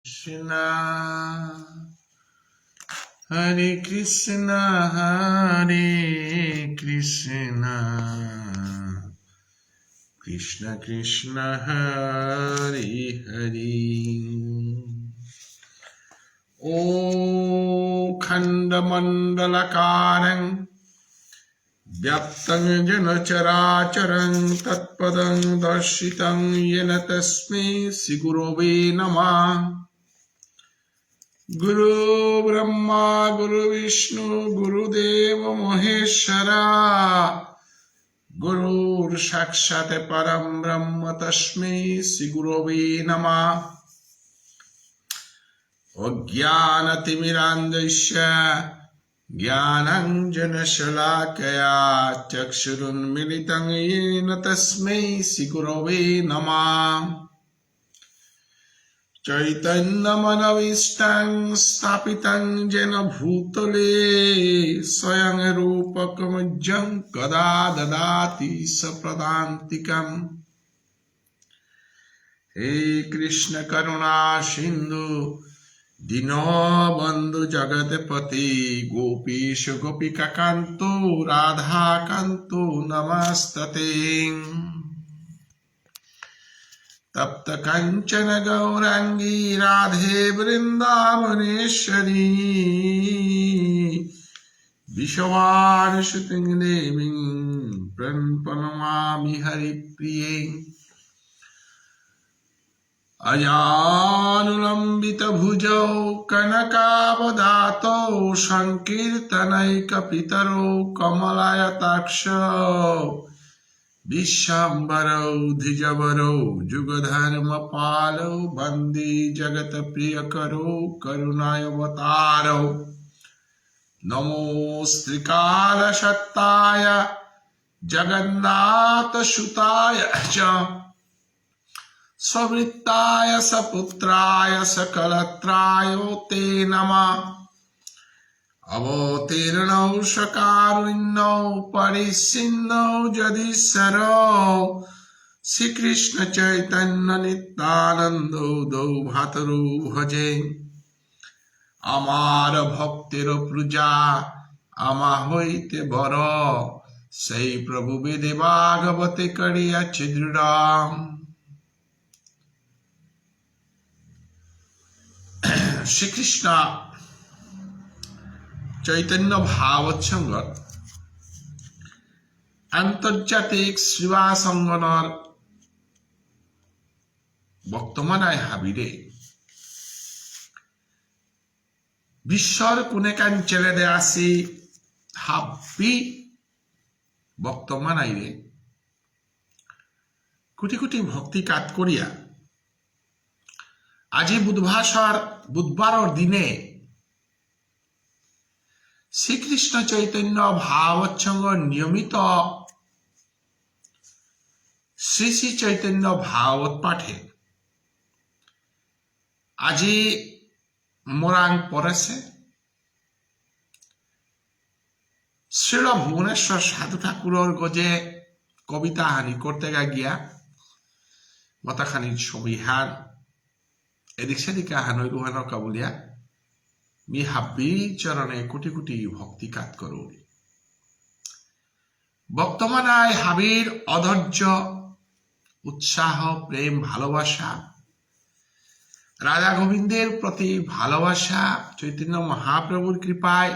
Krishna, Hare Krishna, Hare Krishna, Krishna Krishna, Hare Hare. O Khandamandalakaram Vyaptam Jana Characharam Tatpadam Darshitam Yena Tasmai Sri Gurave Namah. Guru Brahma Guru Vishnu Guru Deva Maheshwara Guru Sakshat Param Brahma Tasmai Sri Gurave Namah. Ajnanaatimirandasya Jnananjana Shalakaya Chakshurunmilitam Yena Tasmai Sri Gurave Namah. Chaitanyamanavistam Stapitam Jena Bhutale Swayam Rupakam Kada Dadati Sapradantikam. He Krishna Karuna Sindhu Dinabandhu Jagatpati Gopisha Gopika Kanto Radha Kanto Namastate Tapta Kanchana Gaurangi Radhe Vrindavaneshwari Vishwanasuting Deving Pranamami Hari Priye Ajanulambita Bhujau Kanakavadato Sankirtanaika Pitaro Kamalaya Vishambaro Dhijavaro Jugadharma Palo Bandi Jagata Priyakaro Karunayavataro Namo Strikala Shattaya Jagannatha Shutaya Cha Savrittaya Saputraya Sakalatraya Te Namah. Avatirnau Shakarunnau Parisinnau Jadisaro Sri Krishna Chaitanya Nityananda Dau Bhataru Bhaje Amar Bhaktir Pruja Ama Hoite Baro Sei Prabhu Vede Bhagavate Kariya Chidram. Shri Krishna Chaitanya ভাবৎসঙ্গত আন্তর্জাতিক সেবা সংগঠনৰ বৰ্তমানাই হাবিৰে বিশ্বৰ কোনে কাঞ্চলে দে আছে হাবি বৰ্তমানাইৰে কোটি কোটি ভক্তি কাট কৰিয়া আজি বুধবাৰৰ দিনে শ্রীকৃষ্ণ চৈতন্য ভাবৎসঙ্গ নিয়মিত শ্রী শ্রী চৈতন্য ভাগবত পাঠে আজি মোরাং পড়েছে শ্রীল ভুবনেশ্বর সাধু ঠাকুরের গজে কবিতা হানি করতে গিয়া মতাখানির ছবি হান এদিক সেদিকে হানই গুহানো কাবুলিয়া মি হাব্বি চরণে কোটি কোটি ভক্তি কাত করুন বর্তমানায় হাবির অধৈর্য উৎসাহ প্রেম ভালোবাসা রাধা গোবিন্দের প্রতি ভালোবাসা চৈতন্য মহাপ্রভুর কৃপায়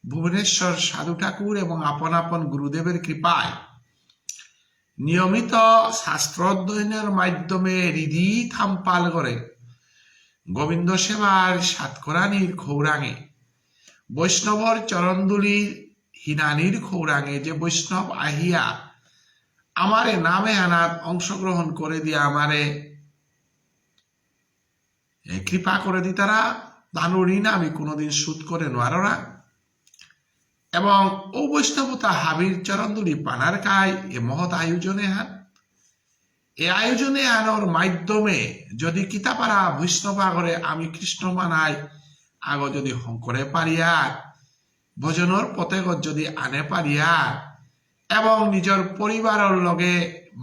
ভুবনেশ্বর সাধু ঠাকুর এবং আপন আপন গুরুদেবের কৃপায় নিয়মিত শাস্ত্র অধ্যয়নের মাধ্যমে হৃদি থাম্পাল করে গোবিন্দ সেবার সাতকরানির খৌরাঙে বৈষ্ণবর চরণদুলির হিনানির খৌরাঙে যে বৈষ্ণব আহিয়া আমারে নামে আনাত অংশগ্রহণ করে দিয়ে আমারে কৃপা করে দি তারা তানো ঋণ আমি কোনোদিন শোধ করে নোয়ারো না এবং ও বৈষ্ণবতা হাবির চরণদুলি পানার কায় এ মহৎ আয়োজনে হান এই আয়োজনে আনোর মাধ্যমে যদি কিতাপারা বৈষ্ণব আগরে আমি কৃষ্ণ মানাই আগ যদি হংকরে পারিয়া ভজনের পথেগত যদি আনে পারিয়া এবং নিজের পরিবারের লগে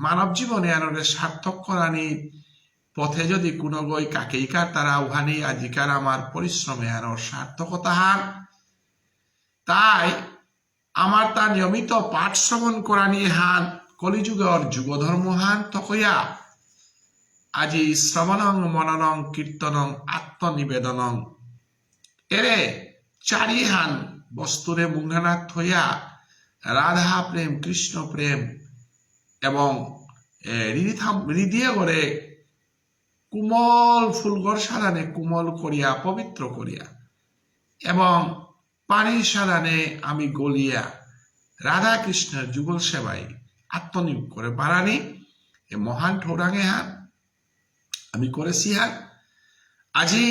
মানব জীবনে আনরে সার্থক করানি পথে যদি কোনো গই কাকেইকার তারা উহানি আজিকার আমার পরিশ্রমে আর সার্থকতা হার, তাই আমার তা নিয়মিত পাঠ শ্রবণ করা নিয়ে হান কলিযুগের যুগধর্ম হান তকয়া আজি শ্রবণং মননং কীর্তনং আত্মনিবেদনং এরে চারি হান বস্তুরে মুঙ্গানাথ থইয়া রাধা প্রেম কৃষ্ণ প্রেম এবং হৃদয়ে করে কুমল ফুলগর সাদানে কুমল করিয়া পবিত্র করিয়া এবং পানির সাদানে আমি গলিয়া রাধা কৃষ্ণের যুগল সেবায় আত্মনিয়োগ করে বাড়ানি এ মহান ঠোরাঙে হান আমি করেছি হান। আজি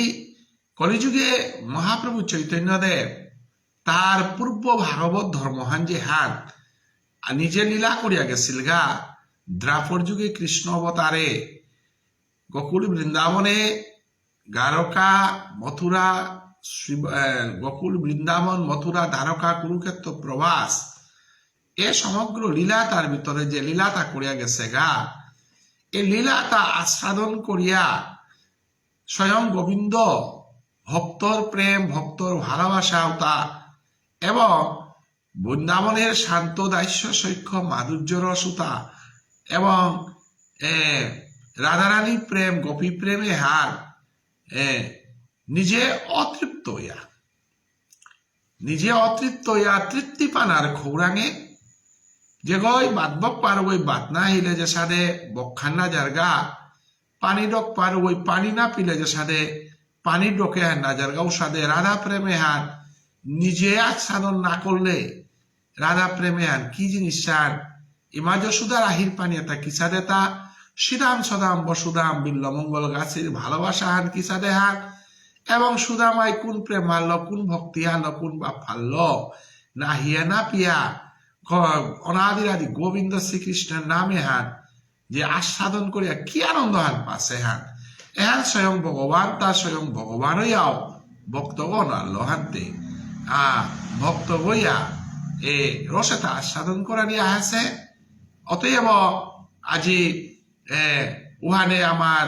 কলিযুগে মহাপ্রভু চৈতন্যদেব তার পূর্ব ভাগবত ধর্মহান যে হান নিজে লীলা করিয়া গেছিল গা দ্রাপর যুগে কৃষ্ণ অবতারে গোকুল বৃন্দাবনে দ্বারকা মথুরা গোকুল বৃন্দাবন মথুরা দ্বারকা কুরুক্ষেত্র প্রবাস এ সমগ্র লীলা তার ভিতরে যে লীলাটা করিয়া গেছে গা এই লীলাটা আস্বাদন করিয়া স্বয়ং গোবিন্দ ভক্তর প্রেম ভক্তর ভালোবাসা তা এবং বৃন্দাবনের শান্ত দাস্য সৈক্ষ মাধুর্য রসুতা এবং রাধারানী প্রেম গোপী প্রেমে হার নিজে অতৃপ্ত হইয়া তৃপ্তি পানার খৌরাঙে যে গই বাদবক পার ওই বাত না হিলে যে সাদে বক্ষান্না জারগা পানি ডক পার ওই পানি না পিলে যে সাদে পানি ডকে হার না জারগাও সাদে রাধা প্রেমে হার নিজে আচ্ছাদন না করলে রাধা প্রেমে হার কি জিনিস সার ইমা যশোদার আহির পানি এটা কিসা দেতা শ্রীরাম সদাম বসুদাম বিল্লমঙ্গল গাছের ভালোবাসা হান কিসা দেহান এবং সুদামায় কোন প্রেম মারল কোন ভক্তি হারল কোন বাপ ফালল না হিয়া না পিয়া অনাদির আদি গোবিন্দ শ্রীকৃষ্ণের নামে হান যে আস্বাদন করিয়া কি আনন্দ হান পাশে হান এহান স্বয়ং ভগবান তা স্বয়ং ভগবান হইয়াও ভক্তগণ আল্ল হানতে ভক্ত হইয়া এ রসেতা আস্বাদন করা নিয়ে আছে। অতএব আজি উহানে আমার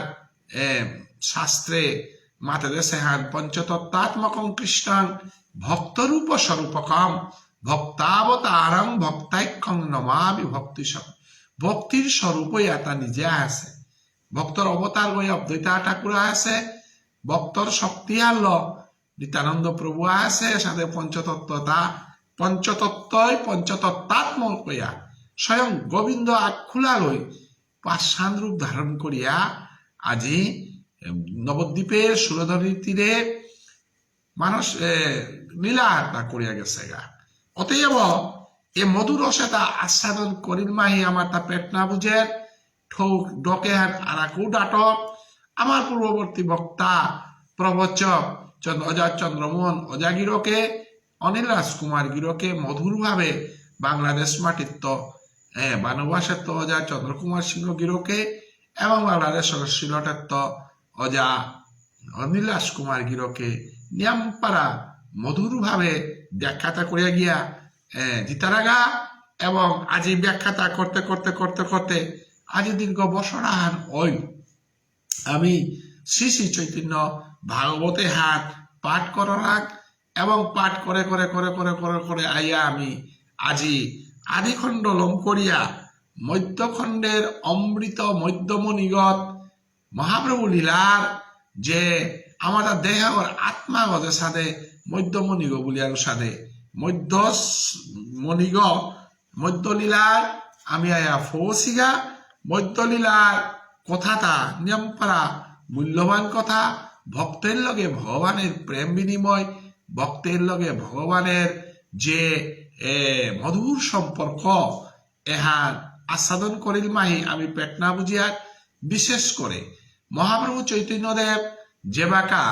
শাস্ত্রে মাতে দেশে হান পঞ্চতত্ত্বাত্মকং কৃষ্ণং ভক্তরূপ স্বরূপকম ভক্তাবতারং ভক্তাইক্ষং নমামি ভক্তি ভক্তির স্বরূপ এটা নিজে আছে ভক্তর অবতার গই অদ্বৈতা ঠাকুর আছে ভক্তর শক্তি আল্ল নিত্যানন্দ প্রভু আছে সাথে পঞ্চতত্ত্বই পঞ্চতত্ত্বাত্মক হইয়া স্বয়ং গোবিন্দ আখুলা লই পাষাণ রূপ ধারণ করিয়া আজি নবদ্বীপের সুরধরীর তীরে মানুষ লীলা করিয়া গেছে গা। অতএব এ মধুর রসেতা আস্বাদন করিল মাহি আমার তা পেট না বুঝে ঠোক ডকে আরাকু ডাটক আমার পূর্ববর্তী বক্তা প্রবচক অজা চন্দ্রমোহন অজা গিরকে অনিল রাজকুমার গিরকে মধুর ভাবে বাংলাদেশ মাটিত্ব বানবাসের তো অজা চন্দ্রকুমার সিংহ গিরকে এবং বাংলাদেশের সিলটের তো অজা অনিল রাজকুমার গিরকে নিয়ামপাড়া মধুর ভাবে ব্যাখ্যাতা করিয়া গিয়া জিতারাগা এবং আজি ব্যাখ্যাতা করতে করতে করতে করতে আজি দীর্ঘ বছর হান ওই আমি শ্রী শ্রী চৈতন্য ভাগবতে হাত পাঠ করার এবং পাঠ করে করে করে করে করে করে আইয়া আমি আজি আদিখণ্ড লম করিয়া মধ্যখণ্ডের অমৃত মধ্যমণিগত মহাপ্রভু লীলার যে আমাদের দেহর আত্মাগতের সাথে মধ্যমণিগ বলিয়ার সাথে মধ্যমণিগ মধ্যলীলার আমি আয়া ফৌসিগা মধ্যলীলার কথাটা নিয়মপাড়া মূল্যবান কথা ভক্তের লগে ভগবানের প্রেম বিনিময় ভক্তের লগে ভগবানের যে মধুর সম্পর্ক এহার আস্বাদন করিল মাহি আমি পেট না বুঝিয়ার বিশেষ করে মহাপ্রভু চৈতন্যদেব যেবাকা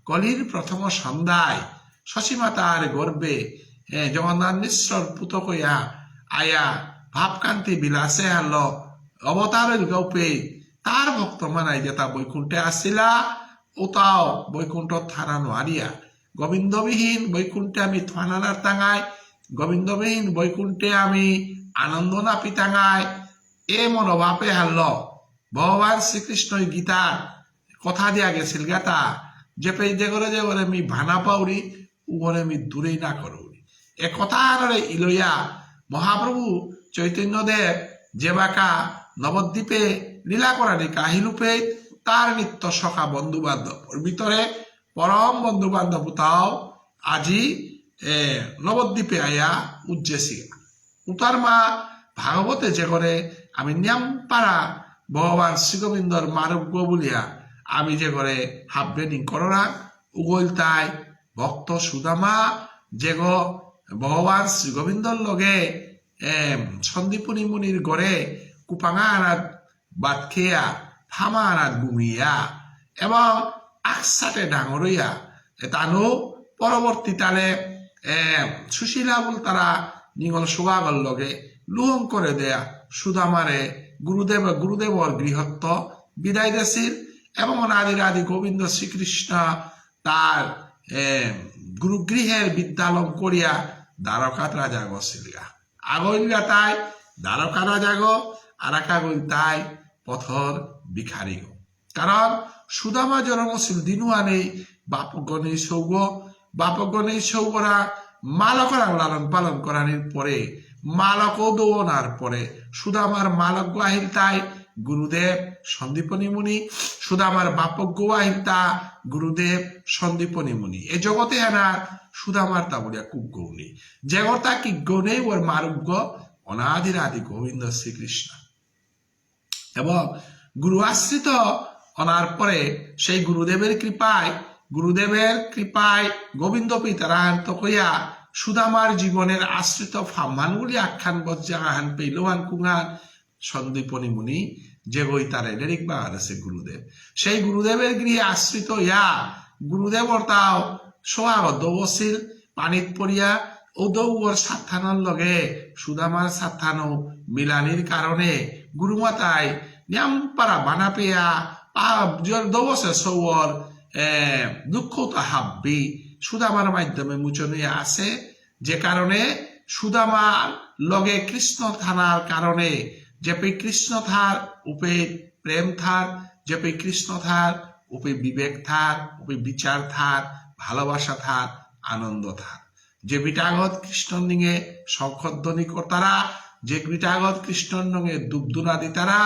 কলির প্রথম সন্ধ্যায় শশীমাতার গর্বে জগন্নাথ মিশ্রর পুত কইয়া আয়া ভাবকান্তি বিলাসে হারল অবতারের গৌপে তার ভক্ত মানাই যেটা বৈকুণ্ঠে আসিলা ওটাও বৈকুণ্ঠ থানা নোয়ারিয়া গোবিন্দবিহীন বৈকুণ্ঠে আমি থানার টাঙাই গোবিন্দবিহীন বৈকুণ্ঠে আমি আনন্দ নাপি টাঙাই এ মনোভাবে হারল ভগবান শ্রীকৃষ্ণ গীতার কথা দিয়া গেছিল গাতা যে পে যে করে মি ভানা পাউরি উগরে মি দূরেই না করুরি এ কথা আরে ইলইয়া মহাপ্রভু চৈতন্যদেব যে বাকা নবদ্বীপে লীলা করানি কাহিলুপে তার নিত্য সখা বন্ধু বান্ধব ভিতরে পরম বন্ধু বান্ধব তাও আজি নবদ্বীপে আয়া উজ্জেসি উতার মা ভাগবতে যে করে আমি নিয়ম পারা ভগবান শ্রীগোবিন্দর মারব্য বলিয়া আমি যে করে হাববেনি করোনা উগল তাই ভক্ত সুদামা যে গো ভগবান শ্রীগোবিন্দর লগে সন্দীপনী মুনির গড়ে কুপাঙা আনাত বাদ খেয়া ফামা আনাত গুমিয়া এবং আকসাতে ডাঙরইয়া তানো পরবর্তী তালে সুশীলা বল তারা নিগল সুগাগল লগে লুহং করে দেয়া সুদামারে গুরুদেবর গৃহত্ব বিদায় দেশির এবং অনাদির আদি গোবিন্দ শ্রীকৃষ্ণ তার গুরুগৃহের বিদ্যালম করিয়া দ্বারকাত রাজা গছিলগা আগইলগা তাই দ্বারকা রাজা গো আর একাগইল তাই পথর বিখারি গো কারণ সুদামা জন্মছিল দিনুয়া নেই বাপগণেই সৌগ বাপগণেই সৌগরা মালকরাং লালন পালন করানির পরে মালক দৌনার পরে সুদামার মালক আহিল তাই গুরুদেব সন্দীপনী মুনি সুদামার বাপজ্ঞ আহিল তা গুরুদেব সন্দীপনী মুনি এ জগতে হেনার সুদামার তা বলিয়া খুব গৌনী জগতা কি গৌনে ওর মারুজ্ঞ অনাদির আদি গোবিন্দ শ্রীকৃষ্ণ এবং গুরু আশ্রিত অনার পরে সেই গুরুদেবের কৃপায় গোবিন্দ পিতারাহান্ত কইয়া সুদামার জীবনের আশ্রিত ফাম্মানগুলি আখ্যান বজ্জাহান পেইলোহান কুঙান সন্দীপনী মুনি যে বই তারে লেরিক বাংলাদেশে গুরুদেব সেই গুরুদেবের গৃহে আশ্রিত ইয়া গুরুদেবর তাও সোহাগত বসিল পানিত পড়িয়া ওদৌর সাত্থানোর লগে সুদামার সাত্থানো মিলানির কারণে গুরুমাতায় নিয়ামপাড়া বানা পেয়া দবসে সৌর দুঃখ হাব্বি সুদামার মাধ্যমে মুচনে আসে যে কারণে সুদামার লগে কৃষ্ণ থানার কারণে যেপে কৃষ্ণ থার উপে প্রেম থার যেপে কৃষ্ণ থার উপে বিবেক থার উপে বিচার থার ভালোবাসা থার আনন্দ থার যে বিটাগত কৃষ্ণর নিঙে শঙ্খধ্বনি কর্তারা যে বিটাগত কৃষ্ণর নঙে দুবদুনা দিতারা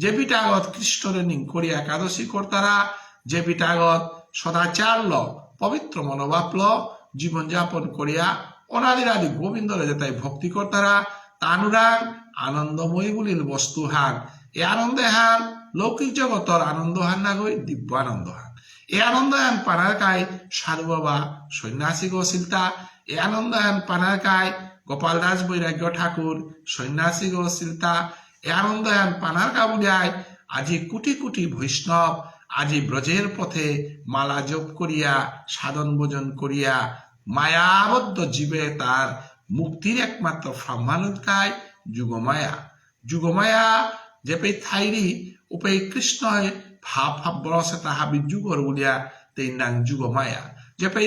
যে বিটাগত কৃষ্ণরে নিং করি একাদশী কর্তারা যে বিটাগত সদাচারল পবিত্র মনোভাবল জীবনযাপন করিয়া অনাদির আদি গোবিন্দরে যেতাই ভক্তি কর্তারা তানুরাগ আনন্দময়ী বলিল বস্তু হান এ আনন্দে হান লৌকিক জগতর আনন্দ হান না গই দিব্য আনন্দ হান এ আনন্দ হান পানার কায় সাধু বাবা সন্ন্যাসী গছিলতা এ আনন্দ হান পানার কায় গোপাল দাস বৈরাগ্য ঠাকুর সন্ন্যাসী গছিলতা এ আনন্দ হান পানার কাবুলিয়ায় আজি কোটি কোটি বৈষ্ণব আজি ব্রজের পথে মালা জপ করিয়া সাধন ভোজন করিয়া মায়াবদ্ধ জীবে তার মুক্তির একমাত্র ফ্রাহ্মানুৎকায় যুগমায়া যেপে থাইরি উপে কৃষ্ণ ভাব বরসে তাহাবি যুগর বলিয়া তেই নাং যুগমায়া যেপে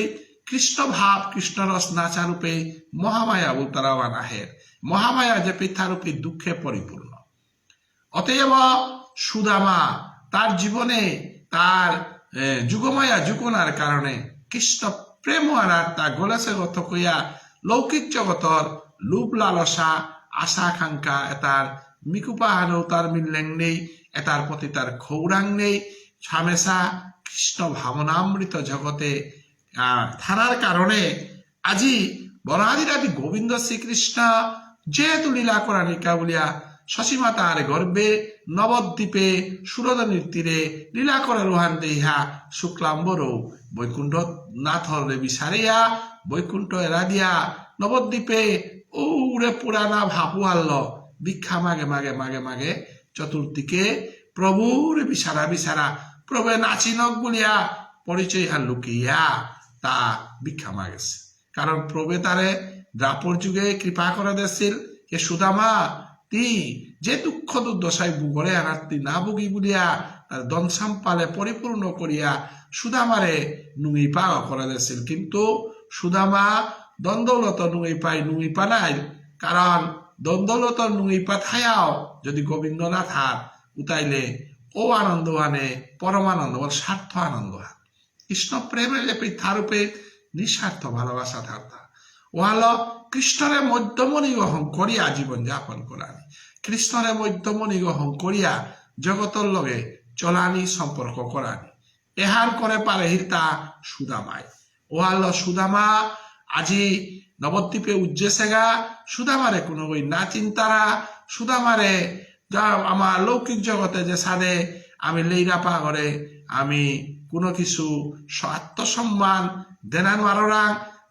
কৃষ্ণ ভাব কৃষ্ণ রস নাচা রূপে মহামায়া উত্তরাবান আহের মহামায়া যেপে তার রূপে দুঃখে পরিপূর্ণ অতএব সুদামা তার জীবনে তার যুগমায়া যুগনার কারণে কৃষ্ণ প্রেম আনার তা গলেছে গত কইয়া লৌকিক জগতর লোভ লালসা আশা আকাঙ্ক্ষা এটার মিকুপাহানো তার মিললেং নেই এটার প্রতি তার খৌরাং নেই হামেশা কৃষ্ণ ভাবনামৃত জগতে থানার কারণে আজি বনাদির আদি গোবিন্দ শ্রীকৃষ্ণ যেহেতু লীলা করা নিকা বলিয়া শশীমাতার গর্বে নবদ্বীপে সুরদনীর তীরে লীলা করে রোহান দেহা শুক্লাম্বর বৈকুণ্ঠ নাথর বিচারিয়া বৈকুণ্ঠ এরা দিয়া নবদ্বীপে উড়ে পুরানা ভাপু আনল ভিক্ষা মাগে চতুর্দিকে প্রভুর বিচারা প্রভু নাচিনক বলিয়া পরিচয় হার লুকিয়া তা ভিক্ষা মাগেছে কারণ প্রভু তারে দ্রাপর যুগে কৃপা করে দিয়েছিল এ সুদামা তি যে দুঃখ দুর্দশায় বুগরে আনার্তি না বুগি বলিয়া তার দনসাম্পালে পরিপূর্ণ করিয়া সুদামারে নুই পা করে দিয়েছিল কিন্তু সুদামা দ্বন্দ্বলত নুই পা নাই কারণ দ্বন্দ্বলত নুই পা থায়াও যদি গোবিন্দ না থাক উতাইলে ও আনন্দ আনে পরমানন্দ বল স্বার্থ আনন্দ হান কৃষ্ণ প্রেমের যে পৃথারূপে নিঃস্বার্থ ভালোবাসা থাকা ও হলো কৃষ্ণরে মধ্যমণি গ্রহণ করিয়া জীবন যাপন করানি কৃষ্ণরে মধ্যমণি গ্রহণ করিয়া জগতর লগে চলানি সম্পর্ক করানি এহার করে পারে হিতা সুদামায় ও হলো সুদামা আজি নবদ্বীপে উজ্জেসেগা সুদামারে কোনো বই না চিন্তারা সুদামারে যা আমার লৌকিক জগতে যে সাদে আমি লেইরা পা করে আমি কোনো কিছু আত্মসম্মান দেনানো আরোরা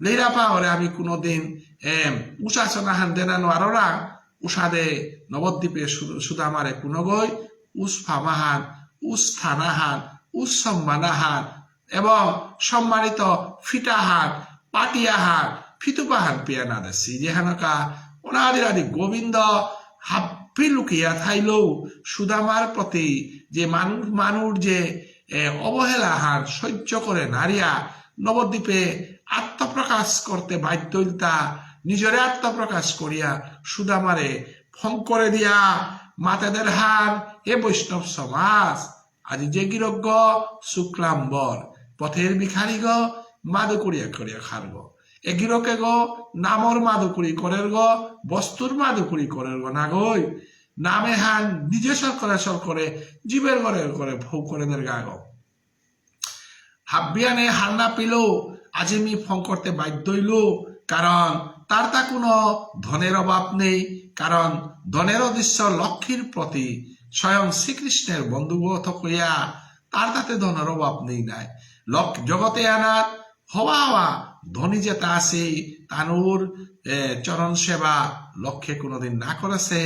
লেইরা পা করে আমি কোনোদিন উষাচনাহান দেনানো আরোরা উষাদে নবদ্বীপে সুদামারে কোনো গই উসফামাহান উস্থানাহান উৎসম্মানাহান এবং সম্মানিত ফিটাহান পাটিয়াহান ফিতুপাহান পেয়া না দেশি যেহানকা অনাদির আদি গোবিন্দ হাব্বি লুকিয়া থাইলেও সুদামার প্রতি যে মানুষ যে অবহেলা হার সহ্য করে নারিয়া নবদ্বীপে আত্মপ্রকাশ করতে বাধ্যতা নিজরে আত্মপ্রকাশ করিয়া সুদামারে ফং করে দিয়া মাতাদের হার এ বৈষ্ণব সমাজ আজি যে গিরজ্ঞ শুক্লাম্বর পথের ভিখারি গ মাদু করিয়া করিয়া খারগ এগিরকে গো নামর মাদুকুরি করের গো বস্তুর মাদুকুরি করের গো না গই নামে হান নিজে সর করে জীবের ঘরের করে ভৌ করে দের গা গো হাব্বিয়ানে হান্না পিল আজি মি ফং করতে বাধ্য হইল কারণ তার তা কোনো ধনের অভাব নেই কারণ ধনের উদ্দেশ্য লক্ষ্মীর প্রতি স্বয়ং শ্রীকৃষ্ণের বন্ধুগত কইয়া তার তাতে ধনের অভাব নেই নাই জগতে আনাত হওয়া হওয়া ধনী যেটা আছে তানুর চরণ সেবা লক্ষ্যে কোনোদিন না করেছে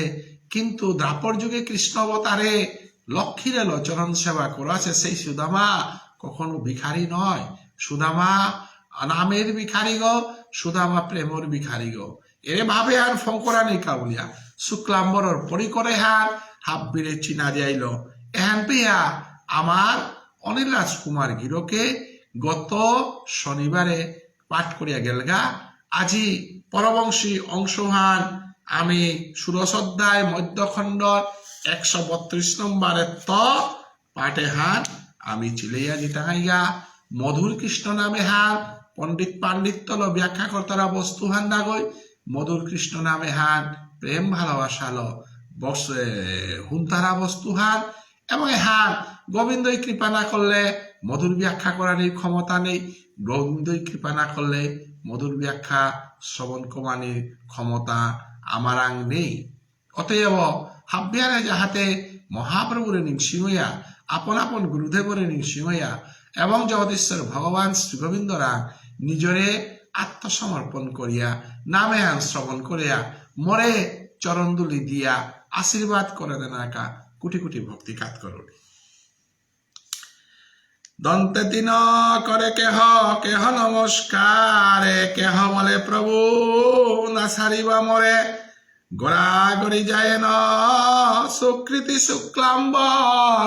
কিন্তু দ্রাপর যুগে কৃষ্ণ অবতারে লক্ষ্মীর এলো চরণ সেবা করেছে সেই সুদামা কখনো ভিখারি নয় সুদামা নামের ভিখারি গো সুদামা প্রেমর ভিখারি গো এরে ভাবে আর ফঙ্করানি কাউলিয়া শুক্লাম্বরর পরিকরে হার হাব্বিরে চিনা যাইল এহান পেয়া আমার অনিল রাজকুমার গিরকে গত শনিবারে পাঠ করিয়া গেলগা আজি পরবংশী অংশহান আমি ষোড়শ অধ্যায় মধ্যখণ্ডর 132 নম্বরের পাঠে হান আমি চিলাইয়া জিটাইগা মধুর কৃষ্ণ নামে হান পণ্ডিত পাণ্ডিত্য ব্যাখ্যা কর্তারা বস্তু হান দাগই মধুর কৃষ্ণ নামে হান প্রেম ভালোবাসালো হুন্তারা বস্তু হান এবং হান গোবিন্দই কৃপা না করলে মধুর ব্যাখ্যা করার ক্ষমতা নেই গোবিন্দই কৃপা না করলে মধুর ব্যাখ্যা শ্রবণ কমানির ক্ষমতা আমার আং নেই অতএব হাব্বিয়ারে যাহাতে মহাপ্রভুরে নিংসিংহইয়া আপন আপন গুরুদেবরে নিংসিংহইয়া এবং জগদীশ্বর ভগবান শ্রী গোবিন্দরা নিজরে আত্মসমর্পণ করিয়া নামে আন শ্রবণ করিয়া মরে চরণদুলি দিয়া আশীর্বাদ করে দেন একা কোটি কোটি ভক্তি কাত করুন দন্তে তিন করে কেহ কেহ নমস্কারে কেহ বলে প্রভু না সারিবা মরে গড়া গড়ি যায় ন সুকৃতি শুক্লাম্বর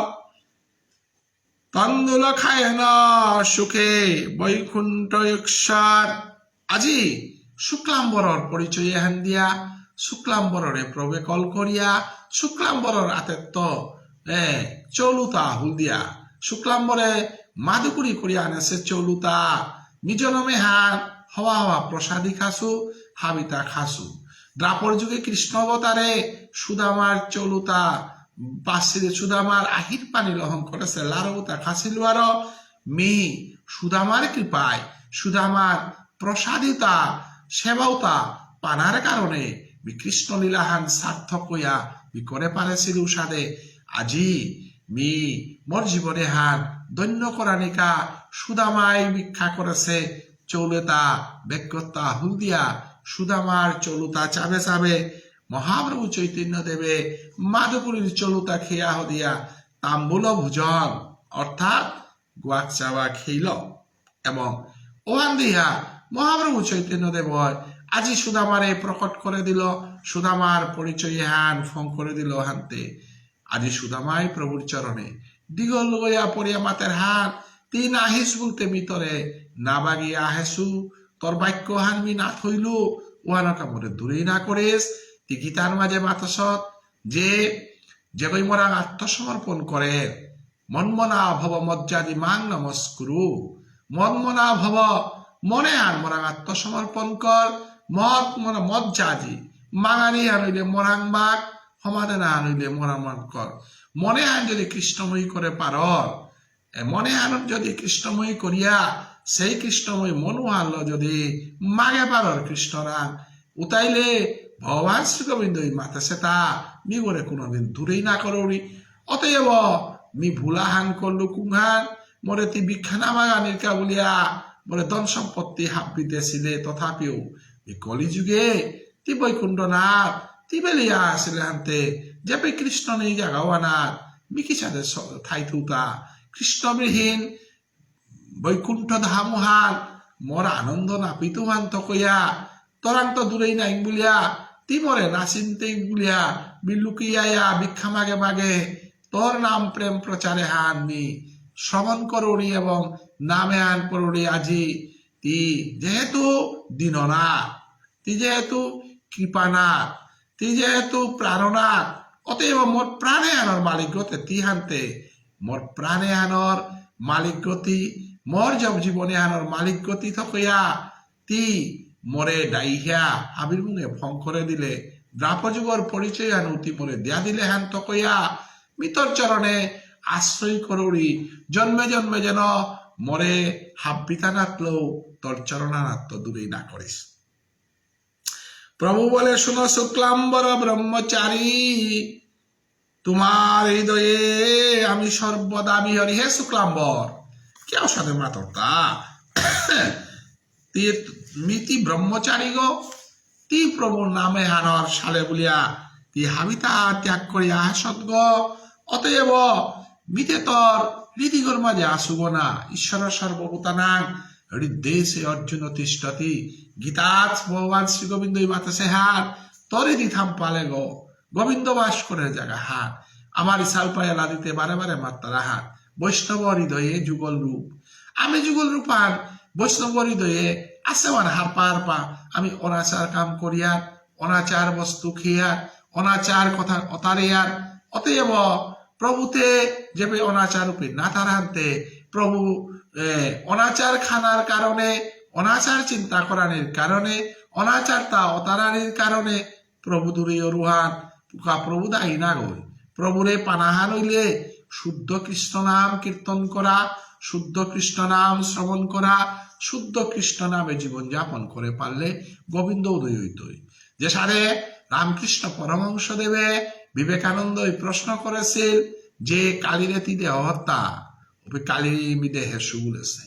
তন্দুল খায় ন সুখে বৈকুণ্ঠ ঈশ্বর আজি শুক্লাম্বরর পরিচয় এহান দিয়া শুক্লাম্বররে প্রবে কল করিয়া শুক্লাম্বরর আতেত্য চৌলুতা হুল দিয়া শুক্লাম্বরে মাদুকুরি করিয়া আনেছে চৌলুতা নিজ নামে হার হওয়া হওয়া প্রসাদী খাসু হাবিতা খাসু দ্রাপর যুগে কৃষ্ণ অবতারে সুদামার চৌলুতা পাশে সুদামার আহির পানি লহন করেছে লারৌতা খাসিলু আর মি সুদামার কৃপায় সুদামার প্রসাদিতা সেবাওতা পানার কারণে কৃষ্ণ লীলাহান সার্থক হইয়া করে পারেছিল সাদে আজি মি মোর জীবনে হান দৈন্য করানিকা সুদামায় ভিক্ষা করেছে চৌলতা বেক্ষতা হুল দিয়া সুদামার চৌলতা চাবে চাবে মহাপ্রভু চৈতন্য দেবে মাধুপুরীর চৌলতা খেয়া দিয়া তাম্বুল ভোজন অর্থাৎ গোয়াক চাওয়া খেইল এবং ওহান দিয়া মহাপ্রভু চৈতন্য দেব আজি সুদামারে প্রকট করে দিল সুদামার পরিচয় হান ফং করে দিল হানতে আজি সুদামাই প্রভুর চরণে দিগল লইয়া পড়িয়া মাতের হাত তিন আহিস বলতে ভিতরে না বাগিয়া আহেসু তোর বাক্য হানবি না থইলু ওহানকা মরে দূরেই না করিস গীতার মাঝে মাতসত যে যে কই মরাং আত্মসমর্পণ করে মনমনা ভব মজ্জাদি মাং নমস্কুরু মনমনা ভব মনে আন মরাং আত্মসমর্পণ কর মত মনে মজ্জাদি মাঙানি আনইলে মরাং বাঘ সমাধান আনইলে মরাং কর মনে আন যদি কৃষ্ণময়ী করে পার মনে আন যদি কৃষ্ণময়ী করিয়া সেই কৃষ্ণময়ী মনু আনল যদি মাগে পারর কৃষ্ণরাং উতাইলে ভগবান শ্রী গোবিন্দ মাথা সেতা মি করে কোনোদিন দূরেই না করৌরি অতএব মি ভুলাহান করলু কুংহান মোরে তি বিখ্যানা মাগানির কা বলিয়া মোরে ধন সম্পত্তি হাপিতেছিলে তথাপিও এই কলিযুগে তি বৈকুণ্ঠনাথ তি বেলিয়া আসলে হানতে যেবে কৃষ্ণ নেই জাগাও আনার মিকি সাথে ঠাই থুতা কৃষ্ণবিহীন বৈকুণ্ঠ ধামহান মোর আনন্দ নাপিতুহান তকইয়া তরাং তো দূরেই নাই বলিয়া তি মরে না চিনতেই বলিয়া বিলুকিয়া ভিক্ষা মাগে মাগে তোর নাম প্রেম প্রচারে হান মি শ্রবণ করুড়ি এবং নামে আন করুড়ি আজি তি যেহেতু দীননাথ তি যেহেতু কৃপানাথ তি যেহেতু প্রাণনাথ অতএব মোর প্রাণে আনর মালিক গতে তি হানতে মোর প্রাণে আনর মালিক গতি মোর জব জীবনে আনর মালিক গতি থকইয়া তি মোরে ডাইহিয়া হাবির মুঙে ফং করে দিলে দ্রাপযুগর পরিচয় আনু তি মোরে দিয়া দিলে হান তকইয়া মিতর চরণে আশ্রয় করুড়ি জন্মে জন্মে যেন মরে হাব্বিতা নাতলেও তোর চরণানাত্ম দূরেই না করিস প্রভু বলে শুনো শুক্লাম্বর ব্রহ্মচারী তোমার হৃদয়ে আমি সর্বদা বিহরি হে শুক্লাম্বর কেউ সাথে মাতরতা মিতি ব্রহ্মচারী গো তি প্রভুর নামে হানর সালে বলিয়া তি হাবিতা ত্যাগ করিয়া হাসত গো অতএব মিতে তোর হৃদিগর মাঝে আসুব না ঈশ্বর সর্বভূতানাং হৃদেশে অর্জুন তিষ্ঠতি গীতাত ভগবান শ্রী গোবিন্দ মাতা সে হার তরে দিথাম পালে গো গোবিন্দ বাস করে জায়গা হার আমার ইশাল পায়া লাদিতে বারে বারে মাত্রা হার বৈষ্ণব হৃদয়ে যুগল রূপ আমি যুগল রূপার বৈষ্ণব হৃদয়ে আসেমান হারপা হারপা আমি অনাচার কাম করিয়ার অনাচার বস্তু খেয়ার অনাচার কথা অতারিয়ার অতএব প্রভুতে যেবে অনাচার রূপে না তারান্তে প্রভু অনাচার খানার কারণে অনাচার চিন্তা করানোর কারণে অনাচার তা অতারানির কারণে প্রভু দূরে রুহান পুকা প্রভু দায়ী না গই প্রভুরে পানাহান হইলে শুদ্ধ কৃষ্ণ নাম কীর্তন করা শুদ্ধ কৃষ্ণ নাম শ্রবণ করা শুদ্ধ কৃষ্ণ নামে জীবন যাপন করে পারলে গোবিন্দ উদয় হইতই যে সারে রামকৃষ্ণ পরমহংস দেবে বিবেকানন্দ প্রশ্ন করেছিল যে কালীরে তি দেহ হত্যা উপে কালী মি দেহের সুগুলেছে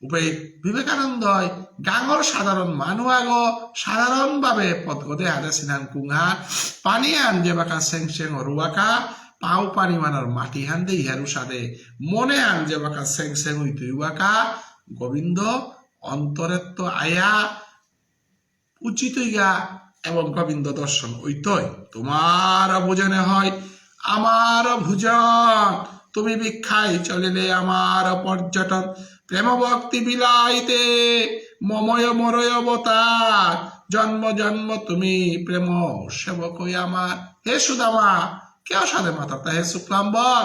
উপে বিবেকানন্দ গাঙর সাধারণ মানুয়াগ সাধারণ ভাবে পদগদে হাতে সিনান কুংহার পানি আন যে বাকা সেং সেং অরুয়াকা পাও পানি মানার মাটি হান দে ইহারু সাদে মনে আন যে বাকা সেং সেং উইতুইবাকা গোবিন্দ অন্তরেত্ব আয়া উচিত ইয়া এবং গোবিন্দ দর্শন ওইতই তোমার ভোজনে হয় আমার ভোজন তুমি ভিক্ষায় চলিলে আমার পর্যটন প্রেম ভক্তি বিলাইতে মময় মরয় অবতার জন্ম জন্ম তুমি প্রেম সেবক আমার হে সুদামা কেউ সাথে মাতা হে শুক্লাম্বর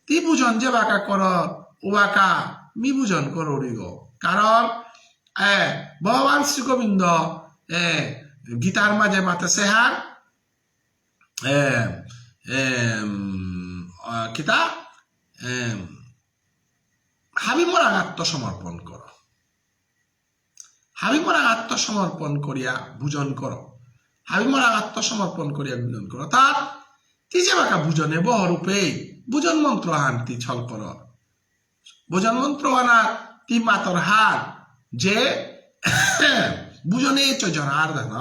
তি পূজন যে বাঁকা কর ও বাঁকা মি পূজন করো গো কারণ ভগবান শ্রী গোবিন্দ গীতার মাঝে মাতে সেহার কিতা হাবি মরাং আত্মসমর্পণ কর হাবি মরাং আত্মসমর্পণ করিয়া ভোজন কর হাবি মরাং আত্মসমর্পণ করিয়া ভোজন কর তার তি যে বাঁকা ভোজনে বহরূপে ভোজন মন্ত্র হান তি ছল কর ভোজন মন্ত্র আনার তি মাতর হার যে ভোজনে জনার্দন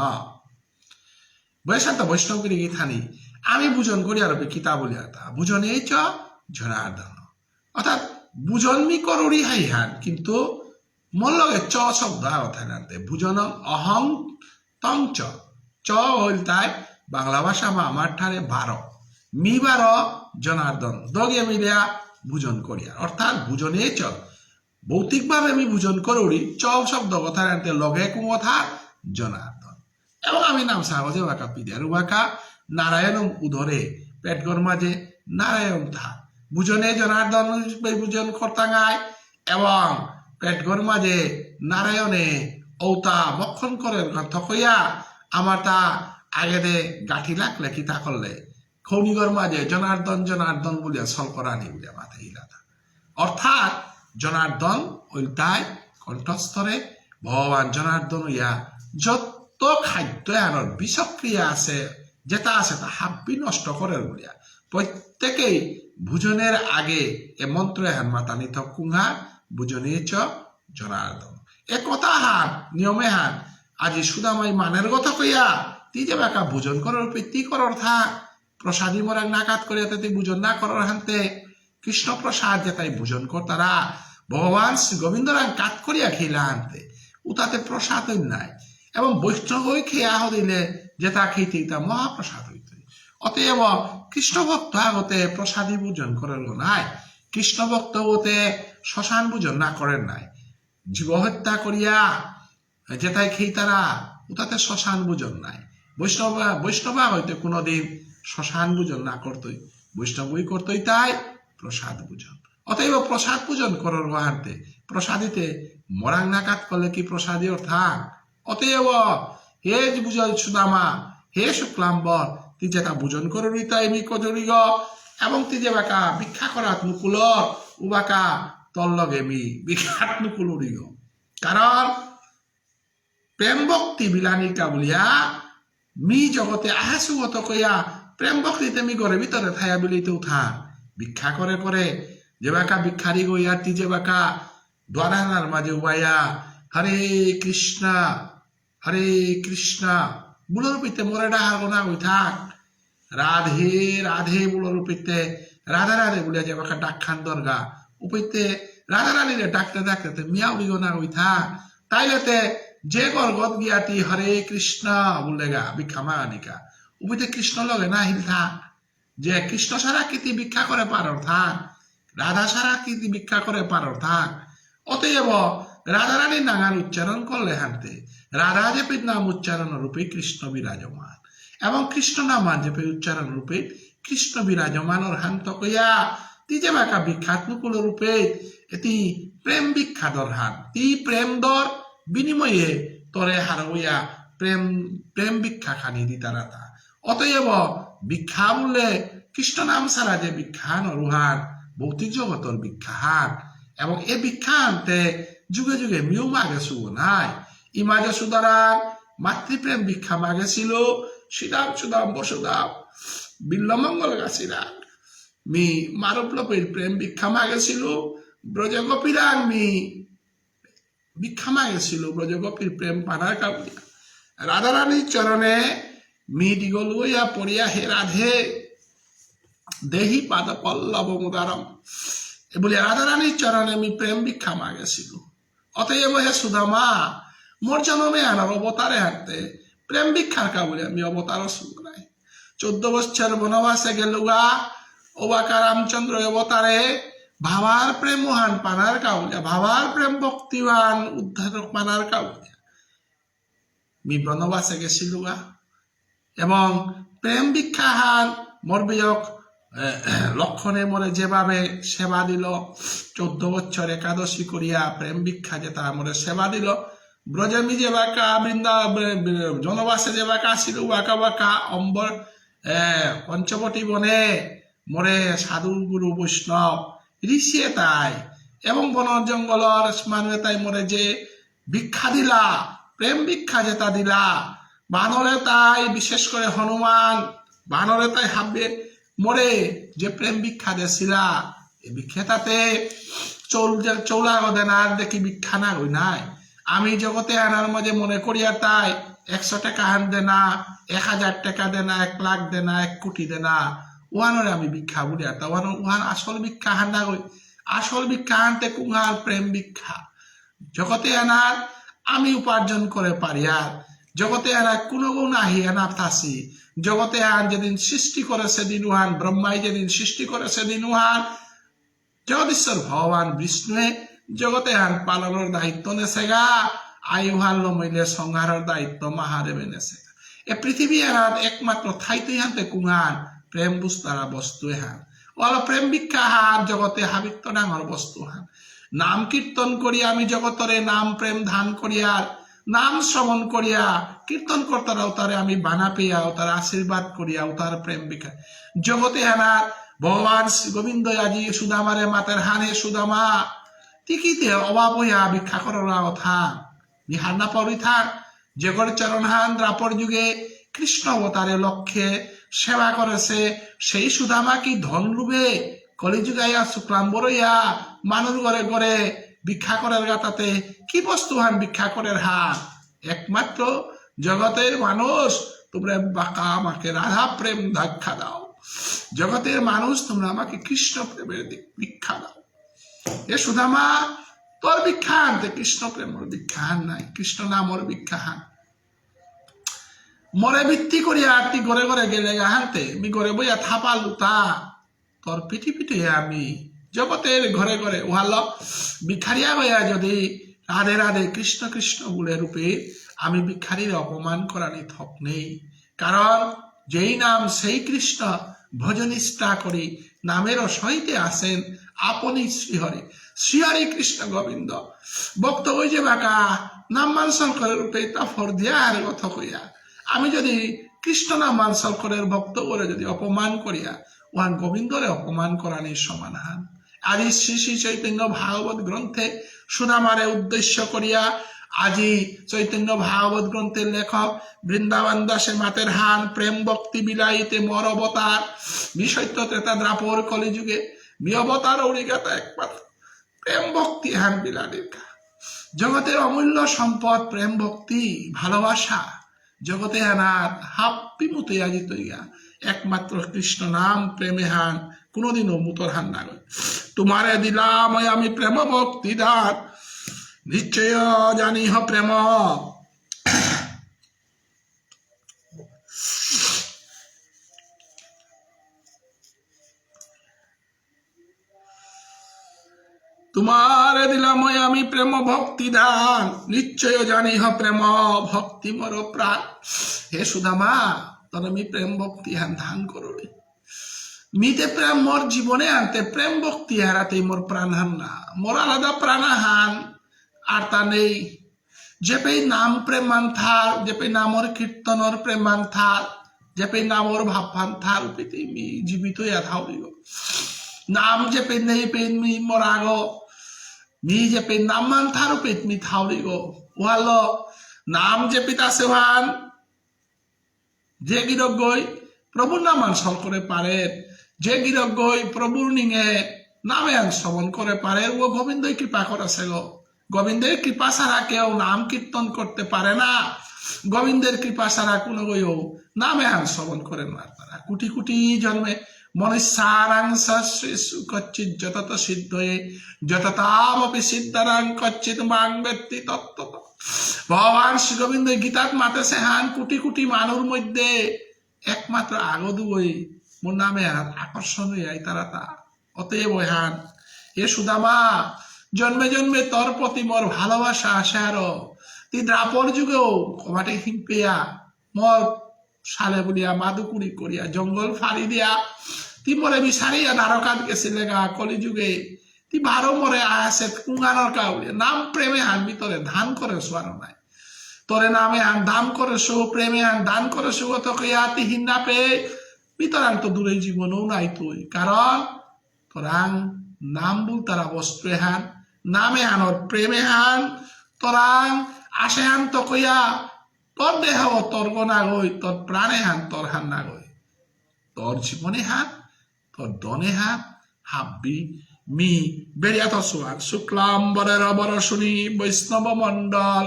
বৈশান্ত বৈষ্ণবগিরি গীতানি আমি ভোজন করি আর কিতা বলি আতা ভোজনে চ জনার্দন অর্থাৎ ভোজন মি করুরি হাই হান কিন্তু মন লগে চ শব্দ কথা নাতে ভোজন অহং তং চ হইল তাই বাংলা ভাষা বা আমার ঠারে 12 মি 12 জনার্দন দগে মিলিয়া ভোজন করিয়া অর্থাৎ ভোজনে চ ভৌতিকভাবে আমি ভোজন করুরি চ শব্দ কথা নাতে লগে কুমথা জনার্দন এবং আমি নাম সাহজে বাঁকা পিদিয়ারু বাঁকা নারায়ণ উদরে পেটগর মাঝে নারায়ণ থাক বুঝনে জনার্দন বুঝন কর্তাঙ্গায় এবং পেটগর মাঝে নারায়ণে ঔতা বক্ষণ করে থকইয়া আমার তা আগে দে গাঠি লাগলে কি তা করলে খৌনিগর মাঝে জনার্দন জনার্দন বলিয়া সলকরানি বলিয়া মাথায় ইলাতা অর্থাৎ জনার্দন ওইটাই কণ্ঠস্থরে ভগবান জনার্দন ইয়া যত খাদ্য আনার বিষক্রিয়া আছে যেটা আছে তা হাব্বি নষ্ট করে বলিয়া প্রত্যেকেই ভোজনের আগে এ মন্ত্র হান মাতা নিথ কুঙ্হা বুঝনে চ জনার্দন এ কথা হান নিয়মে হান আজি সুদামাই মানের কথা কইয়া তি যে বাকা ভোজন করার প্রীতি করার থাক প্রসাদী মরাক নাকাত করিয়া তাতে ভোজন না করার হানতে কৃষ্ণ প্রসাদ যেটাই ভোজন করতারা ভগবান শ্রী গোবিন্দরাং কাত করিয়া খেলা আনতে উতাতে প্রসাদ নাই এবং বৈষ্ণব হয়ে খেয়ে আহ দিলে যেটা খেতে তা মহাপ্রসাদ হইত অতএব কৃষ্ণ ভক্ত আগতে প্রসাদী ভোজন করেন নাই কৃষ্ণ ভক্ত হতে শ্মশান ভোজন না করেন নাই জীব হত্যা করিয়া যেটাই খেয়ে তারা উতাতে শ্মশান ভোজন নাই বৈষ্ণবা হইতে কোনোদিন শ্মশান ভোজন না করতই বৈষ্ণবই করতই তাই প্রসাদ পূজন অতএব প্রসাদ পূজন করার বাহান্তে প্রসাদিতে মরাং নাকাত করলে কি প্রসাদী অর্থাৎ অতএব হে বুঝল সুদামা হে শুক্লাম্বর তি যেটা ভোজন করবি তাই মি কজরিগ এবং তি যে বাকা ভিক্ষা করাত নুকুল উবাকা তল্লগে মি ভিক্ষাত নুকুলরিগ কারণ প্রেম ভক্তি বিলানিকা বলিয়া মি জগতে আহাসুগত কইয়া প্রেম ভক্তিতে মি ঘরে ভিতরে থায়া বিলিতে উঠা ভিক্ষা করে করে যে বাকা ভিক্ষারি গইয়া তি যে বাকা দ্বারানার মাঝে উবাইয়া হরে কৃষ্ণ বুলরূপিতে মরে ডাহার গোনা হই থাক রাধে রাধে বুলরূপিতে রাধা রাধে বলিয়া যে বাকা ডাকখান দরগা উপইতে রাধা রানীরে ডাকতে ডাকতে মিয়াউরি গোনা হই থাক তাইলেতে যে গর্গত গিয়াটি হরে কৃষ্ণ বলেগা ভিক্ষা মানিকা উপইতে কৃষ্ণ লগে না হিল থাক যে কৃষ্ণ সারা কীতি ভিক্ষা করে পারর থাক রাধা সারা কীতি ভিক্ষা করে পারর থাক অতএব রাধা রানীর নাগান উচ্চারণ করলে হানতে রাধা জেপির নাম উচ্চারণ রূপে কৃষ্ণ বিরাজমান এবং কৃষ্ণ নামান জেপে উচ্চারণ রূপে কৃষ্ণ বিরাজমান ওর হান্ত কইয়া তি যে বাকা বিখ্যাত নুকুল রূপে এটি প্রেম বিখ্যাতর হান তি প্রেম দর বিনিময়ে তরে হারইয়া প্রেম ভিক্ষা খানি দিতারা তা অতএব ভিক্ষা বললে কৃষ্ণ নাম ছাড়া যে ভিক্ষা নরুহান ভৌতিক জগতর ভিক্ষা হান এবং এ ভিক্ষা আনতে যুগে যুগে মিউ মাগেছু নাই ই মাঝে সুতরাং মাতৃপ্রেম ভিক্ষা মাগেছিল শ্রীরাম সুদাম বসুদাম বিল্লমঙ্গল গাছিরা মি মারুপ্লপের প্রেম ভিক্ষা মাগেছিল ব্রজগোপীরাং মি ভিক্ষা মাগেছিল ব্রজগোপীর প্রেম পানার কাবুলিয়া রাধা রানীর চরণে মি দিগলুয়া পড়িয়া হে রাধে দেহি পাদ পল্লব মুদারম বলে রাধা রানীর চরণে মি প্রেম ভিক্ষা মাগেছিল অতএব হে সুদামা মোর জন্মে আনার অবতারে হাঁটতে প্রেম ভিক্ষার কাবুলে আমি অবতার শুরু নাই 14 বছর বনবাসে গেলুগা ওবাকা রামচন্দ্র অবতারে ভাবার প্রেম মহান পানার কাউলিয়া ভাবার প্রেম ভক্তিবান উদ্ধারক পানার কাউলিয়া মি বনবাসে গেছিলুগা এবং প্রেম ভিক্ষা হান মোর বিয়োগ লক্ষণে মরে যেভাবে সেবা দিল 14 বছর একাদশী করিয়া প্রেম ভিক্ষা যে তারা মরে সেবা দিল ব্রজমি যে বাকা বৃন্দা জনবাসে যে বাকা ছিল বাকা বাকা অম্বর পঞ্চবটী বনে মরে সাধু গুরু বৈষ্ণব ঋষিয়ে তাই এবং বন জঙ্গলর মানুহে তাই মরে যে ভিক্ষা দিলা প্রেম ভিক্ষা যেটা দিলা বানরে তাই বিশেষ করে হনুমান বানরে তাই হাববে মরে যে প্রেম ভিক্ষা দেছিলা এই ভিক্ষাটাতে চৌলা দেনার দেখি ভিক্ষা না হই নাই আমি জগতে আনার মাঝে মনে করিয়া তাই 100 টাকা হান দেনা 1000 টাকা দেনা 1 লাখ দেনা 1 কোটি দেনা ওয়ানরে আমি ভিক্ষা বলিয়া তা ওয়ান আসল ভিক্ষা হান না হই আসল ভিক্ষা আনতে কুঙ্গার প্রেম ভিক্ষা জগতে আনার আমি উপার্জন করে পারি আর জগতে আনার কোনো গুণ আহিয়া না থাসি জগতে আন যেদিন সৃষ্টি করে সেদিন উহান ব্রহ্মাই যেদিন সৃষ্টি করে সেদিন উহান জগদীশ্বর ভগবান বিষ্ণুয়ে জগতে আন পালনের দায়িত্ব নেছেগা আই উহান লমইলে সংহারের দায়িত্ব মহাদেবে নেছেগা এ পৃথিবী আনার একমাত্র ঠাইতে হানতে কুঙ্গান প্রেম বুঝতারা বস্তু হান ওয়ালো প্রেম ভিক্ষা হান জগতে হাবিত্য ডাঙর বস্তু হান নাম কীর্তন করিয়া আমি জগতরে নাম প্রেম ধান করিয়ার নাম শ্রবণ করিয়া কীর্তন কর্তারাও তারে আমি বানা পেয়াও তার আশীর্বাদ করিয়াও তার প্রেম ভিক্ষা জগতে হানার ভগবান শ্রী গোবিন্দ আজি সুদামারে মাতের হানে সুদামা টিকিতে অভাব হইয়া ভিক্ষা করার কথা নিহার না পরি থাক জগর চরণ হান দ্রাপর যুগে কৃষ্ণ অবতারে লক্ষ্যে সেবা করেছে সেই সুদামা কি ধন রূপে কলিযুগাইয়া শুক্লাম্বরইয়া মানুষ ঘরে ঘরে ভিক্ষা করার গাতাতে কি বস্তু হান ভিক্ষা করার হান একমাত্র জগতের মানুষ তোমরা বাঁকা আমাকে রাধা প্রেম ধাক্ষা দাও জগতের মানুষ তোমরা আমাকে কৃষ্ণ প্রেমের ভিক্ষা দাও এ সুদামা তোর ভিক্ষা আনতে কৃষ্ণ প্রেমর ভিক্ষা হান নাই কৃষ্ণ নামর ভিক্ষা হান মরে ভিত্তি করিয়া তুই ঘরে ঘরে গেলে হানতে আমি ঘরে বইয়া থাপা লুতা তোর পিঠি পিঠে আমি জগতের ঘরে ঘরে ওহাল ভিক্ষারিয়া হইয়া যদি রাধে রাধে কৃষ্ণ কৃষ্ণ বলে রূপে আমি ভিক্ষারীর অপমান করানি থক নেই কারণ যেই নাম সেই কৃষ্ণ ভজনিষ্ঠা করি নামেরও সহিতে আসেন আপনি শ্রীহরি শ্রীহরি কৃষ্ণ গোবিন্দ ভক্ত ওই যে বাঁকা নাম মানসল করে রূপে তা ফর দিয়া আর কথা কইয়া আমি যদি কৃষ্ণ নাম মানসল করে ভক্ত করে যদি অপমান করিয়া ওহান গোবিন্দরে অপমান করানির সমান হান আজি শ্রী শ্রী চৈতন্য ভাগবত গ্রন্থে সুদামারে উদ্দেশ্য করিয়া আজি চৈতন্য ভাগবত গ্রন্থের লেখক বৃন্দাবন দাসের মাতের হান প্রেম ভক্তি বিলাইতে মর অবতার বিষয়ত্ব ত্রেতা দ্রাপর কলিযুগে মি অবতার অরিগাতা একমাত্র প্রেম ভক্তি হান বিলালির জগতের অমূল্য সম্পদ প্রেম ভক্তি ভালোবাসা জগতে হানার হাপ্পি মুতে আজি তৈয়া একমাত্র কৃষ্ণ নাম প্রেমে হান কোনোদিনও মুতর হান না তোমারে দিলাম আমি প্রেম ভক্তি দান নিশ্চয় জানি হ প্রেম তোমারে দিলাম আমি প্রেম ভক্তি দান নিশ্চয় জানি হ প্রেম ভক্তি মর প্রাণ হে সুদামা তোর আমি প্রেম ভক্তি হান ধান করো মিতে প্রেম মোর জীবনে আনতে প্রেম ভক্তি হারাতে মোর প্রাণ হান না মোর আলাদা প্রাণ হান আর তা নেই যেপে নাম প্রেম মান থার যেপে নামর কীর্তনর প্রেম মান থার যেপে নামর ভাব ভান থার পেতে মি জীবিত থাও নাম যেপে নেই পেন মি মরাগো মি যেপে নাম মান থার পেত মি থাউলি গো ওহালো নাম যে পিতা সেহান যে গিরক গই প্রভুর নাম আনসল করে পারে যে গিরক গই প্রভুর নিঙে নামে শ্রবণ করে পারে ও গোবিন্দই কৃপা করেছে গো গোবিন্দের কৃপা ছাড়া কেউ নাম কীর্তন করতে পারে না গোবিন্দের কৃপা ছাড়া কোনো গইও নামে শ্রবণ করেন না তারা কোটি কোটি জন্মে মনুষ্যারাংশু কচ্ছিত যতত সিদ্ধয়ে যততামপি সিদ্ধারাং কচ্ছিত মাং ব্যক্তি তত্ত্ব ভগবান শ্রী গোবিন্দ গীতাত মাতেছে হান কোটি কোটি মানুষ মধ্যে একমাত্র আগদু ওই মোর নামে আকর্ষণ হইয়াই তারা তা অতএব হান এ সুদামা জন্মে জন্মে তোর প্রতি মোর ভালোবাসা আসে আরো তুই দ্রাপর যুগেও কমাটে হিম্পেয়া মোর সালে বলিয়া মাদুকুড়ি করিয়া জঙ্গল ফাড়ি দিয়া তুই মরে বিচারিয়া দ্বারকাত গেছিলে গা কলিযুগে তুই বারো মরে আসে কুঙ্গানোর কাউরিয়া নাম প্রেমে হান ভিতরে ধান করে সোয়ারো নাই তোরে নামে হান দাম করে শো প্রেমে হান দান করে শো তোকে আতি হিন্না পেয়ে ভিতরাং তো দূরে জীবনও নাই তুই কারণ তোরাং নাম বল তারা বস্ত্রে হান নামে হানর প্রেমে হান তোরাং আসে হান তো কইয়া তোর দেহ তোর গনা গই তোর প্রাণে হান তোর হান না গই তোর জীবনে হান তোর দনে হান হাব্বি মি বেরিয়া তো সোয়ার শুক্লাম্বরের অবর শুনি বৈষ্ণব মন্ডল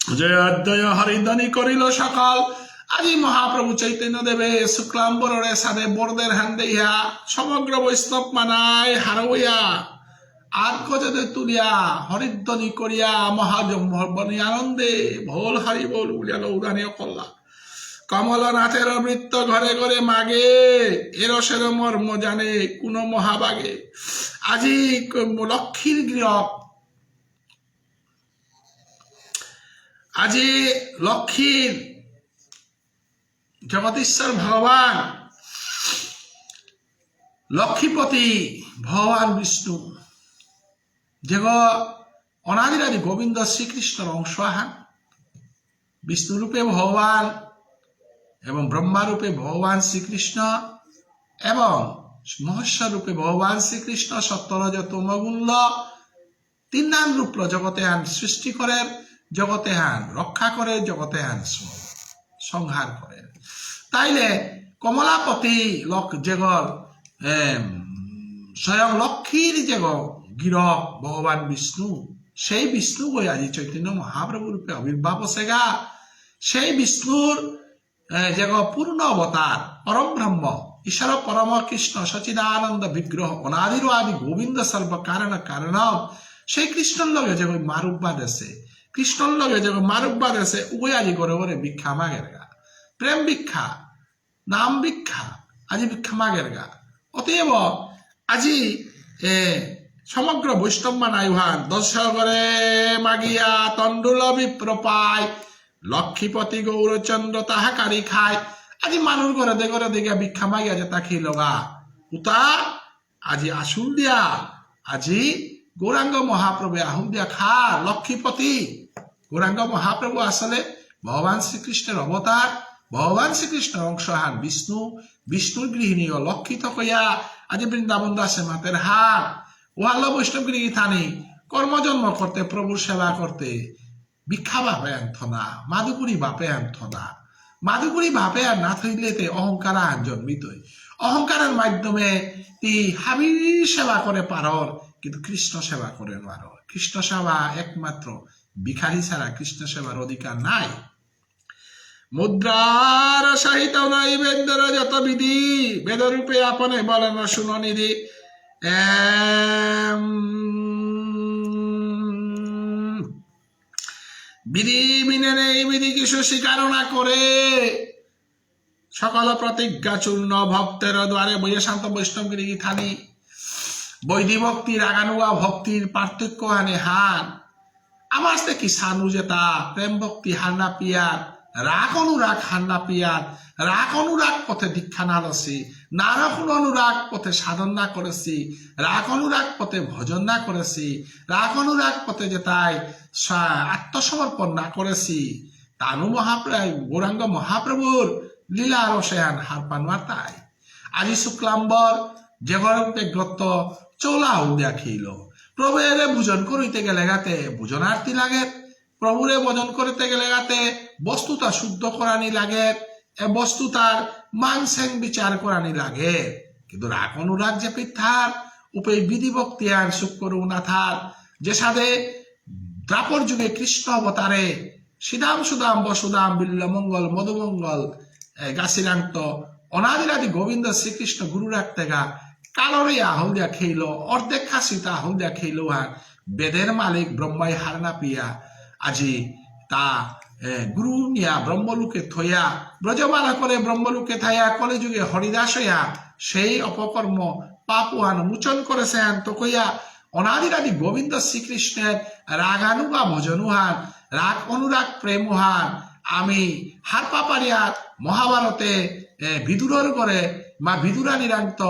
জয় অদ্বয় হরিধ্বনি করিল সকাল আজি মহাপ্রভু চৈতন্য দেবে শুক্লাম্বরের সাথে বরদের হান দেইয়া সমগ্র বৈষ্ণব মানায় হারইয়া আর কজে তুলিয়া হরিধ্বনি করিয়া মহাজম্বনী আনন্দে ভোল হারি বল উলিয়া লৌদানীয় করলা কমলনাথের বৃত্ত ঘরে ঘরে মাগে এরসের মর্ম জানে কোন মহাবাগে আজি লক্ষ্মীর গৃহ আজি লক্ষ্মীর জগদীশ্বর ভগবান লক্ষ্মীপতি ভগবান বিষ্ণু যে অনাদিরাদি গোবিন্দ শ্রীকৃষ্ণর অংশ আহান বিষ্ণুরূপে ভগবান এবং ব্রহ্মারূপে ভগবান শ্রীকৃষ্ণ এবং মহেশ্বর রূপে ভগবান শ্রীকৃষ্ণ সত্যরজ তমগুল্ল তিন নাম রূপ জগতে আন সৃষ্টি করেন জগতে আন রক্ষা করে জগতে আন সংহার করেন তাইলে কমলাপতি যেগর স্বয়ং লক্ষ্মীর যেগ গিরক ভগবান বিষ্ণু সেই বিষ্ণু গই আজি চৈতন্য মহাপ্রভু রূপে আবির্ভাব সেগা সেই বিষ্ণুর যেগ পূর্ণ অবতার পরম ব্রহ্ম ঈশ্বর পরম কৃষ্ণ সচিদানন্দ বিগ্রহ অনাদির আদি গোবিন্দ সর্ব কারণ কারণম সেই কৃষ্ণর লগে যে মারুব্বাদ আছে কৃষ্ণর লগে যে মারুব্বাদ আছে উভয় আজি করে করে ভিক্ষা মাগের গা প্রেম ভিক্ষা নাম ভিক্ষা আজি ভিক্ষা মাগের গা অতএব আজি সমগ্র বৈষ্ণব নাইভান দর্শকরে মাগিয়া তণ্ডুল বিপ্রপায় লক্ষ্মীপতি গৌরচন্দ্র তাহাকারি খায় আজি মানুষ ঘরে দেখে ভিক্ষা মাগিয়া যে তা খেয়ে লগা উতা আজি আসুল দিয়া আজি গৌরাঙ্গ মহাপ্রভু আহুল দিয়া খা লক্ষ্মীপতি গৌরাঙ্গ মহাপ্রভু আসলে ভগবান শ্রীকৃষ্ণের অবতার ভগবান শ্রীকৃষ্ণের অংশ হান বিষ্ণু বিষ্ণুর গৃহিণী ও লক্ষিত কইয়া আজি বৃন্দাবন দাসে মাতের হাত ওয়াল্ল বৈষ্ণব গৃহী থানি কর্মজন্ম করতে প্রভুর সেবা করতে ভিক্ষা বাপে আনথ না মাদুকুরি বাপে আনথ না মাদুকুরি বাপে আর না থইলেতে অহংকার আন জন্মিতই অহংকারের মাধ্যমে তি হাবির সেবা করে পারর কিন্তু কৃষ্ণ সেবা করে পারর কৃষ্ণ সেবা একমাত্র ভিখারি ছাড়া কৃষ্ণ সেবার অধিকার নাই মুদ্রার সাহিত নাই বেদের যত বিধি বেদরূপে আপনে বলেন শুননিধি বিধি বিনে নেই বিধি কিছু স্বীকার না করে সকল প্রতিজ্ঞা চূর্ণ ভক্তের দ্বারে বইয়ে শান্ত বৈষ্ণবগিরি থানি বৈধি ভক্তি রাগানুয়া ভক্তির পার্থক্য আনে হান আমার কি সানু যেতা প্রেম ভক্তি হান্না পিয়ার রাগ অনুরাগ হান্না পিয়ার রাগ অনুরাগ পথে দীক্ষা না লছি না রাখুন অনুরাগ পথে সাধন না করেছি রাগ অনুরাগ পথে ভজন না করেছি রাগ অনুরাগ পথে যেতাই আত্মসমর্পণ না করেছি তানু মহাপ্রভু গৌরাঙ্গ মহাপ্রভুর লীলা রসায়ন হার পানবার তাই আজি শুক্লাম্বর যে ঘরে গ্রত চৌলা উদিয়া খেইল প্রভু এরে ভোজন করিতে গেলে গাতে ভোজনার্থী লাগে প্রভুরে ভোজন করিতে গেলে গাতে বস্তুতা শুদ্ধ করানি লাগে বস্তুতার মাংসেং বিচার করানি লাগে কিন্তু রাগ অনুরাগ যে পিঠার উপে বিধি ভক্তি আর সুখ করু না থার যে সাধে দ্রাপর যুগে কৃষ্ণ অবতারে শ্রীদাম সুদাম বসুদাম বিল্লমঙ্গল মধুমঙ্গল গাছিরান্ত অনাদিরাদি গোবিন্দ শ্রীকৃষ্ণ গুরু রাখতে গা কালরে আহুল দিয়া খেইল অর্ধেক খাসিতা আহুল দিয়া খেইল আর বেদের মালিক ব্রহ্মাই হারনা পিয়া আজি তা গুরু নিয়া ব্রহ্মলোকে থইয়া ব্রজমালা করে ব্রহ্মলোকে থাইয়া কলে যুগে হরিদাস হইয়া সেই অপকর্ম পাপুয়ান মোচন করেছেন তো কইয়া অনাদিরাদি গোবিন্দ শ্রীকৃষ্ণের রাগানুগা ভজনুহান রাগ অনুরাগ প্রেমহান আমি হার পাপারিয়ার মহাভারতে বিদুরর করে মা বিদুরা নিরান্ত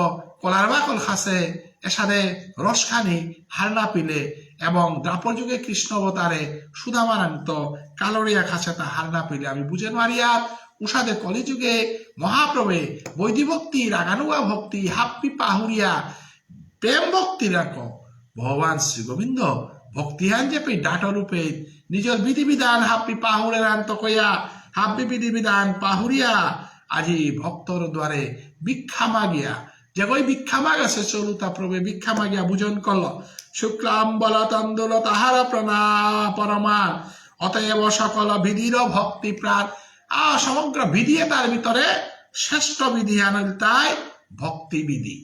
কলার বাকল খাসে এসাদে রসখানি হার না পিলে এবং দ্রাপর যুগে কৃষ্ণ অবতারে সুদামানান্ত কালরিয়া খাসে তা হার না পিলে আমি বুঝে মারিয়া উষাদে কলিযুগে মহাপ্রভে বৈধি ভক্তি রাগানুগা ভক্তি হাপ্পি পাহুরিয়া প্রেম ভক্তি রাখ ভগবান শ্রী গোবিন্দ ভক্তিহান চেপে ডাট রূপে নিজের বিধিবিধান হাপ্পি পাহুরের আন্ত কইয়া হাপ্পি বিধিবিধান পাহুরিয়া আজি ভক্তর দ্বারে ভিক্ষা মাগিয়া যে কই ভিক্ষা মাগাছে চলুতা প্রভে ভিক্ষা মাগিয়া ভোজন করল শুক্লাম বল তন্দুল তাহারা প্রণা পরমান অতএব সকল বিধির ভক্তি প্রাণ সমগ্র বিধি তার ভিতরে শ্রেষ্ঠ বিধি আনল তাই ভক্তি বিধি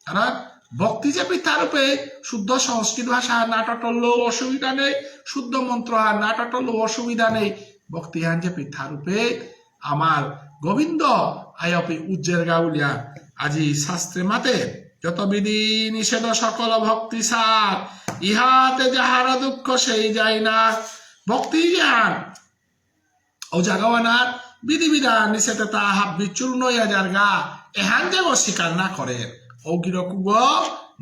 কারণ ভক্তি যে পিতার রূপে শুদ্ধ সংস্কৃত ভাষা নাটটলেও অসুবিধা নেই শুদ্ধ মন্ত্র আর নাটটলেও অসুবিধা নেই ভক্তি হান যে পিতার রূপে আমার গোবিন্দ আয়পি উজ্জের গাউলিয়া আজি শাস্ত্রে মাতে যত বিধি নিষেধ সকল ভক্তি সার ইহাতে যাহারা দুঃখ সেই যায় না ভক্তি জ্ঞান ও জাগাওয়ানার বিধিবিধান নিষেধে তা হাব্বি চূর্ণ হইয়া যার গা এহান যে স্বীকার না করে অগিরকুগ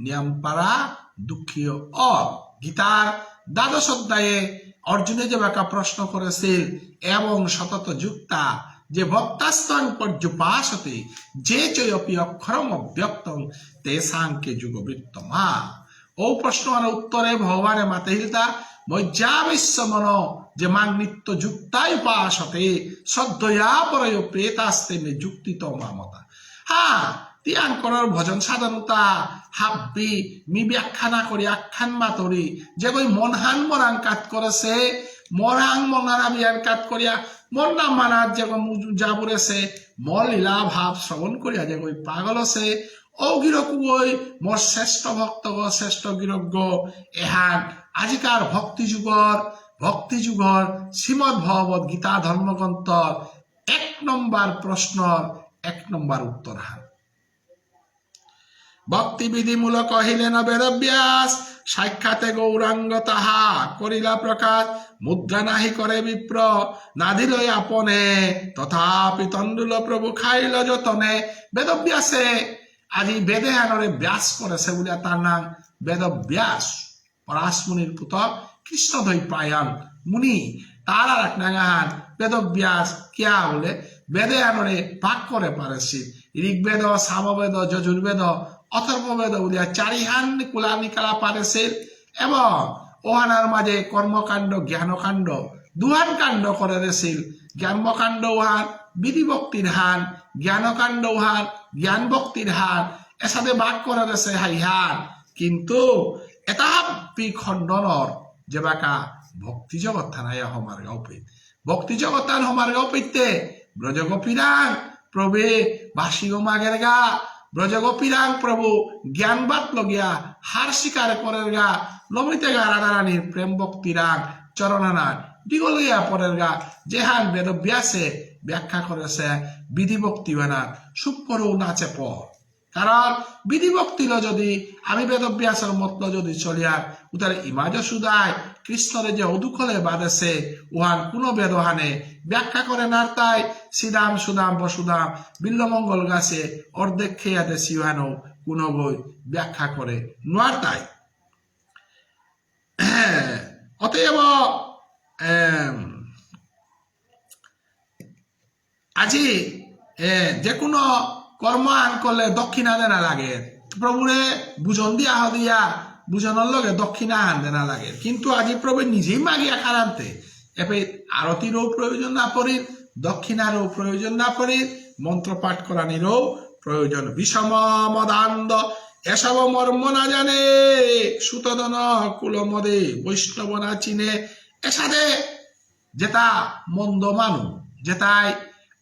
নিয়ম পারা দুঃখীয় গীতার দ্বাদশ অধ্যায়ে অর্জুনে যে বাঁকা প্রশ্ন করেছিল এবং সতত যুক্তা যে ভক্তাস্তন পর্যুপাসতে যে চয়পি অক্ষরম অব্যক্তং তেসাংকে যুগবৃত্তমা ও প্রশ্নের উত্তরে ভগবানে মাতেহিলতা মজ্জাবিশ্ব মন যে মাং নিত্য যুক্তাই উপাসতে শ্রদ্ধয়া পরয় প্রেতাস্তে মে যুক্তিত মামতা হ্যাঁ তিয়ান করার ভজন সাধনতা হাব্বি মি ব্যাখ্যা না করি আখ্যান মাতরি যে কই মনহান মরাং কাত করেছে মরাং মনারা বিয়ান কাত করিয়া মন নাম মানার যে যা বলেছে মল লীলা ভাব শ্রবণ করিয়া যে কই পাগল আছে ও গিরকু ওই মোর শ্রেষ্ঠ ভক্ত গো শ্রেষ্ঠ গিরজ্ঞ এহান আজিকার ভক্তি যুগর শ্রীমদ ভগবত গীতা ধর্মগ্রন্থর 1 নম্বর প্রশ্নর 1 নম্বর উত্তর হান ভক্তিবিধিমূলক কহিলেন বেদব্যাস সাক্ষাতে গৌরাঙ্গ তাহা করিলা প্রকাশ মুদ্রা নাহি করে বিপ্র নাদিল আপনে তথাপি তণ্ডুল প্রভু খাইল যতনে বেদব্যাসে আজি বেদে আনরে ব্যাস করেছে বলে তার নাম বেদব্যাস পরাশমুনির পুত্র কৃষ্ণদ্বৈপায়ন মুনি তার আর এক নাগাহান বেদব্যাস কিয়া বলে বেদে আনরে পাক করে পারেছি ঋগ্বেদ সামবেদ যজুর্বেদ অথর্ববেদ বলিয়া চারিহান কুলা নিকালা পারেছে এবং ওহানার মাঝে কর্মকাণ্ড জ্ঞানকাণ্ড দুহান কাণ্ড করে রেছিল জ্ঞানকাণ্ড ওহান বিধি ভক্তির হান জ্ঞানকাণ্ড ওহান জ্ঞান ভক্তির হান এসাথে বাক করে রেছে হাইহান কিন্তু এটা খণ্ডনৰ যে বাকা ভক্তি জগৎ থানায় হমার গাউপিত ভক্তি জগৎ থান হমার গাউপিতে ব্রজগোপীরাং প্রভে বাসি মাগের গা ব্রজগোপীরাং প্রভু জ্ঞানবাদ লগিয়া হার স্বীকার করের গা লমিতে গা রাধারানীর প্রেম ভক্তিরাং চরণানার দিগলিয়া পরের গা যেহান বেদব্যাসে ব্যাখ্যা করেছে বিধি ভক্তি বানার সুপরও নাচে পর কারণ বিধি ভক্তিল যদি আমি বেদব্যাসের মতল যদি চলিয়ার উতার ইমাজ সুদায় কৃষ্ণরে যে অদুখলে বাদেছে উহান কোনো বেদহানে ব্যাখ্যা করে না তাই শ্রীদাম সুদাম বসুদাম বিল্লমঙ্গল গাছে অর্ধেক খেয়া দেশি উহানো কোনো বই ব্যাখ্যা করে নোয়ার তাই অতএব আজি যে কোনো কর্ম আন করলে দক্ষিণা দেনা লাগে প্রভুরে বুঝন দিয়া হদিয়া বুঝানোর লগে দক্ষিণা আন দেনা লাগে কিন্তু আজি প্রভু নিজেই মাগিয়া খারান্তে এপে আরতিরও প্রয়োজন না পড়ি দক্ষিণারও প্রয়োজন না পড়ি মন্ত্র পাঠ করানিরও প্রয়োজন বিষম মদান্দ এসব মর্ম না জানে সুতদন কুলমদে বৈষ্ণব না চিনে এসাদে যেটা মন্দ মানু যেটাই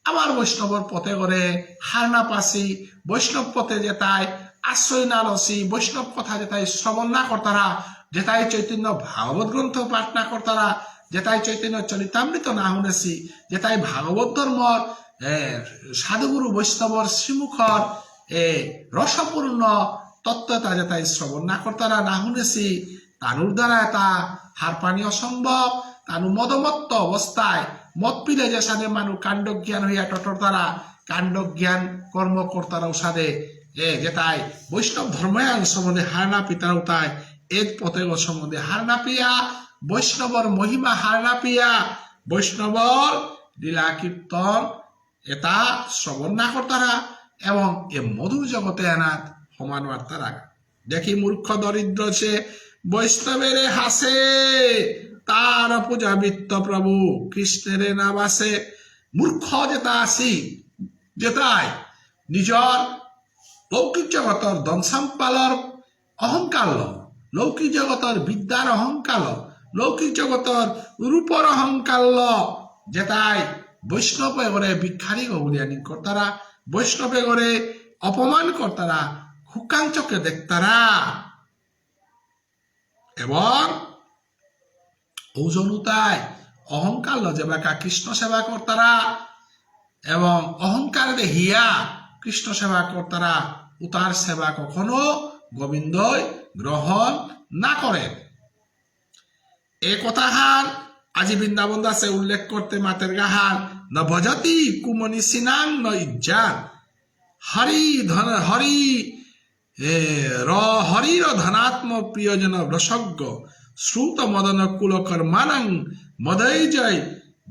আমার বৈষ্ণবর পথে করে হার না পাসি বৈষ্ণব পথে যেটাই আশ্রয় না লসি বৈষ্ণব কথা যেটাই শ্রবণ না করতারা যেটাই চৈতন্য ভাগবত গ্রন্থ পাঠ না করতারা যেটাই চৈতন্য চরিতামৃত না শুনেছি যেটাই ভাগবত ধর্মর সাধুগুরু বৈষ্ণবর শ্রীমুখর রসপূর্ণ তত্ত্বতা যেটাই শ্রবণ না করতারা না শুনেছি তানুর দ্বারা এটা হার পানি অসম্ভব তানু মদমত্ত অবস্থায় মত পিলে যে সাধে মানুষ কাণ্ড জ্ঞান হইয়া টটর তারা কাণ্ড জ্ঞান কর্ম কর্তারাও সাধে যেটাই বৈষ্ণব ধর্মায়ন সম্বন্ধে হার না পিতারাও তাই এদ পথে সম্বন্ধে হার না পিয়া বৈষ্ণবর মহিমা হার না পিয়া বৈষ্ণবর লীলা কীর্তন এটা শ্রবণ না করতারা এবং এ মধুর জগতে আনাত সমান বার্তারা দেখি মূর্খ দরিদ্র সে বৈষ্ণবের হাসে তার পূজা বৃত্ত প্রভু কৃষ্ণের নাম আছে মূর্খ যেটা আসি যেটাই নিজর লৌকিক জগতর ধন সম্পালর অহংকার লৌকিক জগতর বিদ্যার অহংকার লৌকিক জগতর রূপর অহংকার যেটাই বৈষ্ণবে করে ভিক্ষারী গৌরিয়ানি কর্তারা বৈষ্ণবে করে অপমান কর্তারা হুকাঞ্চকে দেখতারা এবং ওজনুতায় অহংকার যে বাকা কৃষ্ণ সেবা কর্তারা এবং অহংকার হিয়া কৃষ্ণ সেবা কর্তারা উতার সেবা কখনো গোবিন্দই গ্রহণ না করেন এ কথাহান আজি বৃন্দাবন দাসে উল্লেখ করতে মাতের গাহান ন ভজতি কুমনি সিনাং ন ইজ্জান হরি ধন হরি হরির ধনাত্ম প্রিয়জন রসজ্ঞ শ্রুত মদন কুল কর্মানং মদৈজয়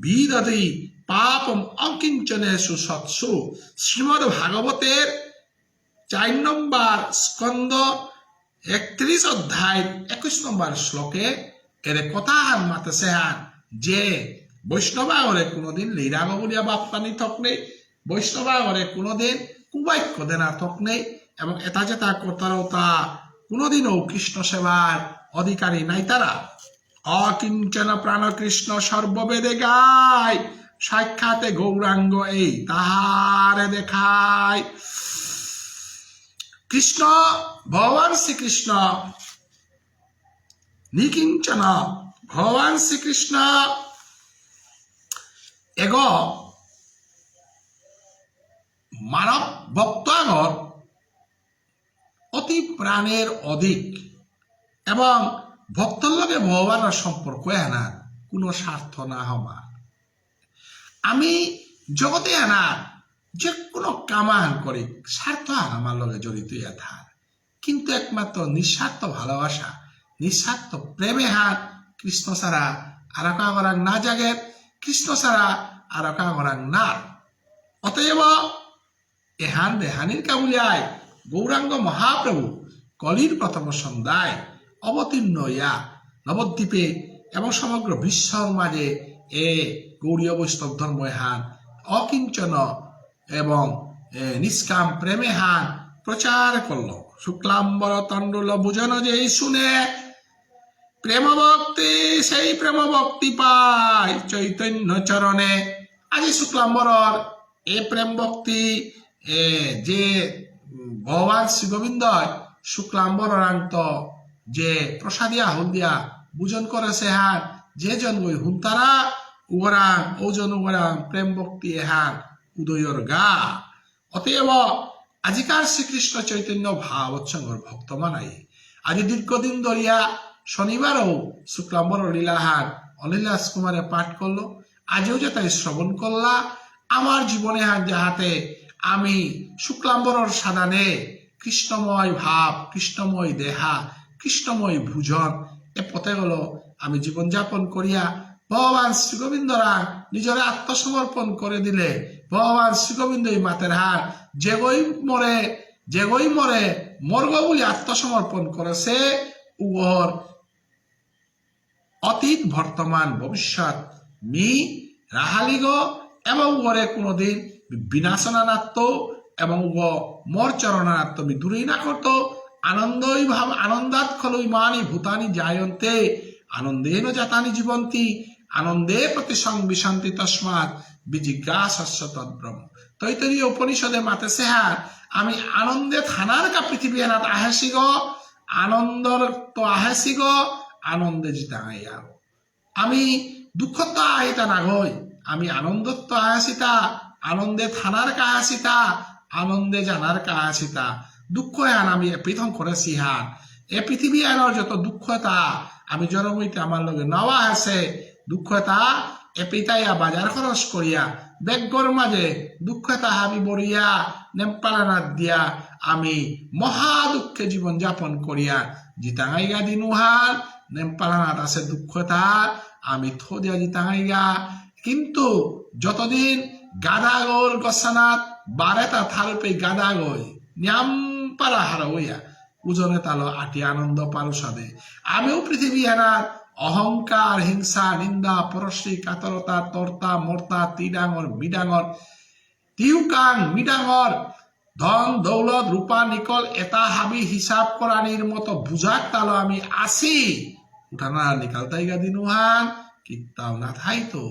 বিদধি পাপম অকিঞ্চনেষু সৎসু। শ্রীমদ্ ভাগবতের 4 নম্বর স্কন্দ 31 অধ্যায় 21 নম্বর শ্লোকে এর কথা হান মাতেছে হান যে বৈষ্ণবা ঘরে কোনোদিন লীরাগ বলিয়া বাপ্পানি থক নেই, বৈষ্ণবা ঘরে কোনোদিন কুবাক্য দেনা থক নেই, এবং এটা যেটা করতারও তা কোনোদিনও কৃষ্ণ সেবার অধিকারী নাই তারা। অকিঞ্চন প্রাণ কৃষ্ণ সর্ববেদে গায়, সাক্ষাতে গৌরাঙ্গ এই তাহারে দেখায়। কৃষ্ণ ভগবান শ্রীকৃষ্ণ নিকিঞ্চন, ভগবান শ্রীকৃষ্ণ এগ মানব ভক্তগর অতি প্রাণের অধিক, এবং ভক্তর লগে ভগবানের সম্পর্ক এনা কোনো স্বার্থ না হওয়া। আমি জগতে আনা যে কোনো কামান করি স্বার্থ আমার লগে জড়িত থাক, কিন্তু একমাত্র নিঃস্বার্থ ভালোবাসা, নিঃস্বার্থ প্রেমে হাত কৃষ্ণ ছাড়া আর কাগরাং না জাগে, কৃষ্ণ ছাড়া আর কাগরাং না। অতএব এহান দেহানির কাবুলিয়ায় গৌরাঙ্গ মহাপ্রভু কলির প্রথম সন্ধ্যায় অবতীর্ণ ইয়া নবদ্বীপে এবং সমগ্র বিশ্বর মাঝে এ গৌরীয় বৈষ্ণব ধর্ম হান অকিঞ্চন এবং নিষ্কাম প্রেমে হান প্রচার করল। শুক্লাম্বর তণ্ডুল বুঝন যেই শুনে প্রেম ভক্তি, সেই প্রেম ভক্তি পায় চৈতন্য চরণে। আজি শুক্লাম্বরর এ প্রেম ভক্তি যে ভগবান শ্রী গোবিন্দ শুক্লাম্বরান্ত যে প্রসাদিয়া হলদিয়া বুঝন করেছে হান যে জন ওই হুন্তারা উগরাং ওজন উগরাং প্রেম ভক্তি এহান উদয়র গা। অতএব আজিকার শ্রীকৃষ্ণ চৈতন্য ভাবৎসঙ্গর ভক্ত মানাই আজি দীর্ঘদিন ধরিয়া শনিবারও শুক্লাম্বর লীলাহার অলীলাস কুমারে পাঠ করলো, আজও যে তাই শ্রবণ করলা। আমার জীবনে হান যাহাতে আমি শুক্লাম্বরর সাদানে কৃষ্ণময় ভাব, কৃষ্ণময় দেহা, কৃষ্ণময় ভুজন এ পথে গেল আমি জীবনযাপন করিয়া ভগবান শ্রীগোবিন্দরা নিজের আত্মসমর্পণ করে দিলে ভগবান শ্রীগোবিন্দই মাতের হার যেগই মরে মর্গ বলি আত্মসমর্পণ করেছে উগর অতীত বর্তমান ভবিষ্যৎ মি রাহালিগ এবং উগরে কোনোদিন বিনাশনানাত্ম এবং মর চরণানাত্ম দূরেই না করত। আনন্দই ভাব আনন্দাত খলু ইমানি ভূতানি জায়ন্তে আনন্দেন জাতানি জীবন্তি আনন্দে প্রতি সংবিশান্তি তস্মাৎ বিজিজ্ঞাসস্য তদ্ব্রহ্ম। তৈতরীয় উপনিষদে মাতে সেহার আমি আনন্দে থানার কা পৃথিবী এনাত আহেসি গ আনন্দর তো আহেসি গ আনন্দে জিতা আইয়ার। আমি দুঃখ তো আহিতা না গই, আমি আনন্দ তো আহাসিতা, আনন্দে থানার কা আসিতা, আনন্দে জানার কা আসিতা। দুঃখ হান আমি পৃথক করেছি হান এ পৃথিবী আনার যত দুঃখতা আমি জনমইতে আমার লগে নেওয়া আছে দুঃখতা এ পিতাইয়া বাজার খরচ করিয়া বেগর মাঝে দুঃখতা হাবি বরিয়া নেপালানাথ দিয়া আমি মহা দুঃখে জীবন যাপন করিয়া জিতাঙ্গাইগা দিনুহান নেপালানাথ আছে দুঃখতা আমি থো দিয়া জিতাঙ্গাইগা। কিন্তু যতদিন গাদাগর গসানাথ বারেতা থালপে গাদাগই নিয়াম পালা হারা হইয়া উজনে তালো আটি আনন্দ পারুষদে আমিও পৃথিবী হেনার অহংকার হিংসা নিন্দা পরশ্রী কাতরতা তর্তা মর্তা তিডাঙর মিডাঙর তিউকাং মিডাঙর ধন দৌলত রূপা নিকল এটা হাবি হিসাব করানির মতো বুঝাক তালো আমি আসি উঠানা নিকালতাই গা দিনুহান কিত্তাও না থাই তো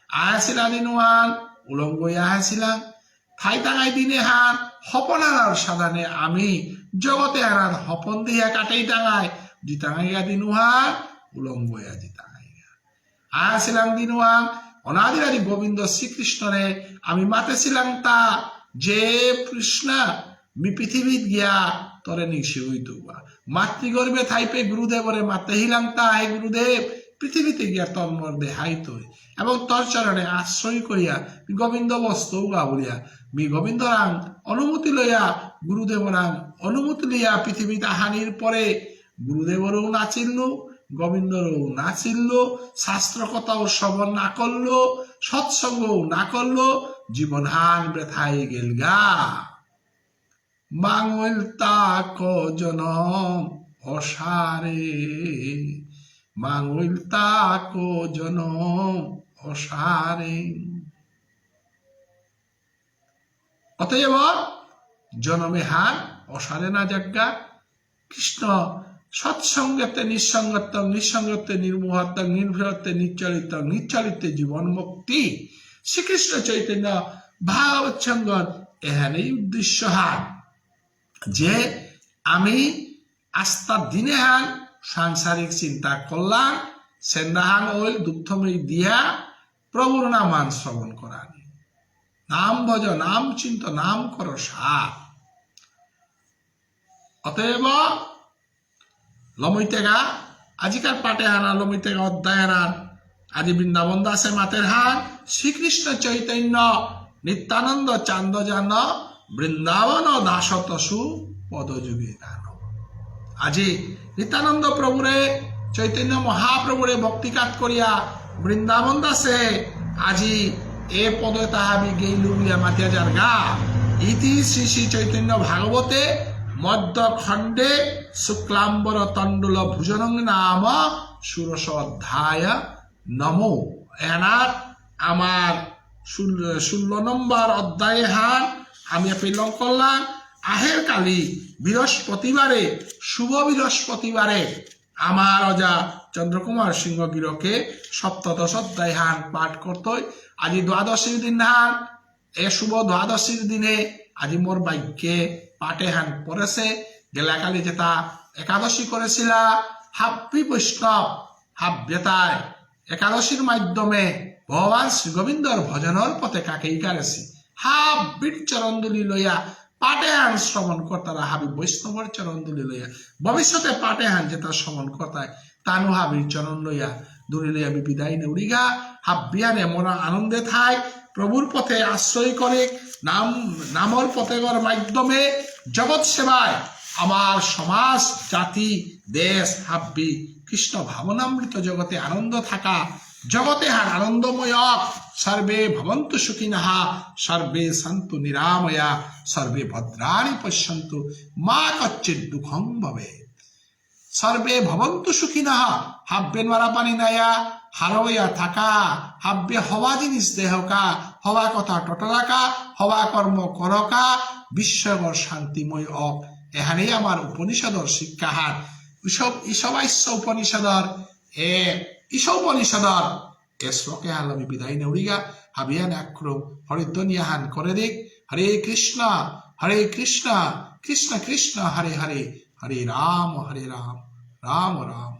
আহাসিলা দিনুহান উলঙ্গই আহাসিলাম থাই তাঙাই দিনে হান হপনার সাধানে আমি জগতে হারান হপন দিয়া কাটেই টাঙায় জিতাঙাইগা দিনুহান উলঙ্গয়া জিতাঙাইগা আহাসিলাম দিনুহান অনাদিরাদি গোবিন্দ শ্রীকৃষ্ণরে আমি মাতেছিলাম তা যে কৃষ্ণ মি পৃথিবীত গিয়া তরে নিশি হইতুবা মাতৃগর্ভে থাইপে গুরুদেবরে মাতে হিলাম তা হে গুরুদেব পৃথিবীতে গিয়া তন্মর দেহাইত এবং তোর চরণে আশ্রয় করিয়া গোবিন্দ বস্তু গা বলিয়া মি গোবিন্দরাং অনুমতি লইয়া গুরুদেবরাং অনুমতি লইয়া পৃথিবীতে হানির পরে গুরুদেবরও নাচিল্ল গোবিন্দরও নাচিল্ল শাস্ত্র কথাও শ্রবণ না করলো সৎসঙ্গও না করলো জীবন হান ব্যথায় গেল গা মাঙ্গল তাক জনম অসারে মাঙ্গল তাক জনম অসারে। অতএব জনমে হার অসারে না যাজ্ঞা কৃষ্ণ সৎসঙ্গতে নিঃসঙ্গত্ব নিঃসঙ্গত্বে নির্মোহত্ব নির্ভরত্বে নিশ্চলিত নিশ্চলিতে জীবন মুক্তি শ্রীকৃষ্ণ চৈতন্য ভাগবত সঙ্গত এহানেই উদ্দেশ্য হার যে আমি আস্থার দিনে হান সাংসারিক চিন্তা করলাম সেন্দাহান ওই দুঃখময়ী দিয়া প্রভুর নামান শ্রবণ করানি নাম ভজ নাম চিন্ত নাম কর সার। অতএব লমৈতেগা আজিকার পাটে হানা লমৈতেগা অধ্যায় হানার আজি বৃন্দাবন দাসে মাতের হান শ্রীকৃষ্ণ চৈতন্য নিত্যানন্দ চান্দ জান বৃন্দাবন দাসতসু পদযুগে দান। আজি নিত্যানন্দ প্রভুরে চৈতন্য মহাপ্রভুরে ভক্তিকাত করিয়া বৃন্দাবন দাসে আজি এ পদে তাহাবি গেইলু বলিয়া মাতিয়া যার গা ইতি শ্রী শ্রী চৈতন্য ভাগবতে মধ্য খণ্ডে শুক্লাম্বর তণ্ডুল ভুজনং নাম ষোড়শ অধ্যায় নমো এনার আমার 16 নম্বর অধ্যায়ে হান আমি পেলং করলাম আহের কালি বৃহস্পতিবারে শুভ বৃহস্পতিবারে আমার অজা চন্দ্রকুমার সিংহগিরকে সপ্তদশ অধ্যায় হান পাঠ করত আজি দ্বাদশীর দিন হান এ শুভ দ্বাদশীর দিনে আজি মোর বাক্যে পাঠে হান পড়েছে গেলাকালি যেটা একাদশী করেছিলা হাব্বি বৈষ্ণব হাব্যতায় একাদশীর মাধ্যমে ভগবান শ্রী গোবিন্দর ভজনের পথে কাকেই কারেছি হাব্বির চরণদুলি লইয়া পাটে হান শ্রবণ কর্তারা হাবি বৈষ্ণবর চরণদুলি লইয়া ভবিষ্যতে পাটে হান যেটা শ্রবণ কর্তায় তানু হাবির চরণ লইয়া দুলি লইয়া বিদায় নেউরিগা হাব্বিয়ানে মন আনন্দে থাই প্রভুর পথে আশ্রয় করে নামর পথেগর মাধ্যমে জগৎ সেবায় আমার সমাজ জাতি দেশ হাব্বি কৃষ্ণ ভাবনামৃত জগতে আনন্দ থাকা জগতে হার আনন্দময় সর্বে ভবন্তু সুখিনঃ সর্বে সন্তু নিরাময়া সর্বে ভদ্রাণি পশ্যন্তু মা কচ্চিৎ দুঃখং ভবেৎ। সর্বে ভবন্তু সুখিনঃ হাব্বে মারা পানি নায়া হারোয়া থাকা হাব্বে হওয়া জিনিস দেহকা হওয়া কথা টটলাকা হওয়া কর্ম করকা বিশ্বগর শান্তিময় অক এহানেই আমার উপনিষদর শিক্ষাহার ঈশবাস্য উপনিষদর ঈশোপনিষদর এ শ্লোকে হাল আমি বিদায় নেউরিগা হাবিয়ান আক্রম হরিধ্বনিয়াহান করে দিক হরে কৃষ্ণ কৃষ্ণ কৃষ্ণ হরে হরে হরে রাম রাম রাম